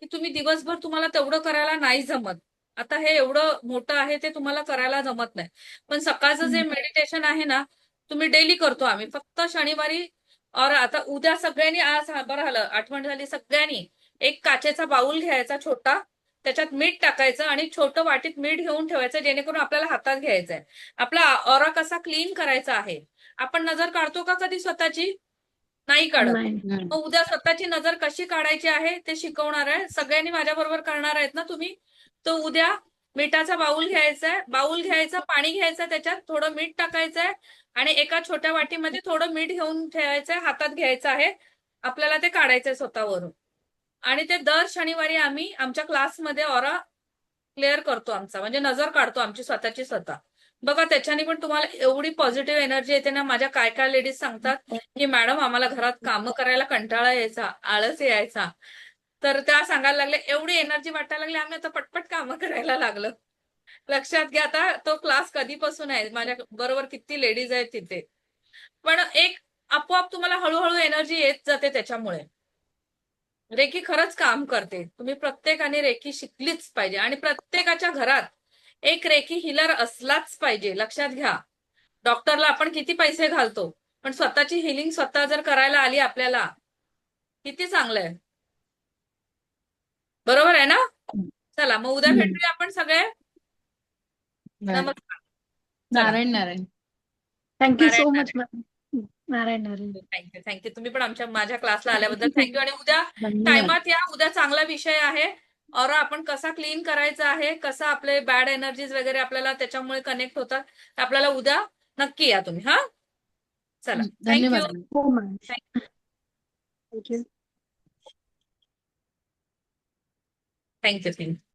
की तुम्ही दिवसभर तुम्हाला तेवढं करायला नाही जमत. आता हे एवढं मोठं आहे ते तुम्हाला करायला जमत नाही. पण सकाळचं जे मेडिटेशन आहे ना तुम्ही डेली करतो आम्ही. फक्त शनिवारी और आता उद्या सगळ्यांनी, आज बरं झालं आठवण झाली, सगळ्यांनी एक काचेचा बाऊल घ्यायचा छोटा, त्याच्यात मीठ टाकायचं आणि छोटं वाटीत मीठ घेऊन ठेवायचं, जेणेकरून आपल्याला हातात घ्यायचंय. आपला ऑरा कसा क्लीन करायचा आहे. आपण नजर काढतो का कधी स्वतःची. नाही काढत. नाही. मग उद्या स्वतःची नजर कशी काढायची आहे ते शिकवणार आहे. सगळ्यांनी माझ्या बरोबर करणार आहेत ना तुम्ही. तो उद्या मिठाचा बाऊल घ्यायचा, पाणी घ्यायचं, त्याच्यात थोडं मीठ टाकायचंय आणि एका छोट्या वाटीमध्ये थोडं मीठ घेऊन ठेवायचंय, हातात घ्यायचं आहे. आपल्याला ते काढायचंय स्वतःवरून. आणि ते दर शनिवारी आम्ही आमच्या क्लासमध्ये ऑरा क्लिअर करतो आमचा, म्हणजे नजर काढतो आमची स्वतःची स्वतः. बघा त्याच्याने पण तुम्हाला एवढी पॉझिटिव्ह एनर्जी येते ना. माझ्या काय काय लेडीज सांगतात की मॅडम आम्हाला घरात कामं करायला कंटाळा यायचा, आळस यायचा, तर त्या सांगायला लागल्या एवढी एनर्जी वाटायला लागली, आम्ही आता पटपट कामं करायला लागलो. लक्षात घ्या. आता तो क्लास कधीपासून आहे, माझ्या बरोबर किती लेडीज आहेत तिथे. पण एक आपोआप तुम्हाला हळूहळू एनर्जी येत जाते त्याच्यामुळे. रेकी खरंच काम करते. तुम्ही प्रत्येकाने रेकी शिकलीच पाहिजे आणि प्रत्येकाच्या घरात एक रेकी हिलर असलाच पाहिजे. लक्षात घ्या. डॉक्टरला आपण किती पैसे घालतो, पण स्वतःची हिलिंग स्वतः जर करायला आली आपल्याला, किती चांगलं आहे. बरोबर आहे ना? चला मग उद्या भेटूया आपण सगळे. नमस्कार. चला. Narayan Narayan. Thank you so Narayan much ma'am. Narayan Narayan. Thank you thank you. तुम्ही पण माझ्या क्लासला आल्याबद्दल थँक्यू. आणि उद्या धन्यवाद. टायमात या. उद्या चांगला विषय आहे. और आपण कसा क्लीन करायचा आहे, कसा आपले बॅड एनर्जीज वगैरे आपल्याला त्याच्यामुळे कनेक्ट होतात. आपल्याला उद्या नक्की या तुम्ही. हा चला थँक्यू. धन्यवाद. हो मॅम. थँक्यू. थँक्यू.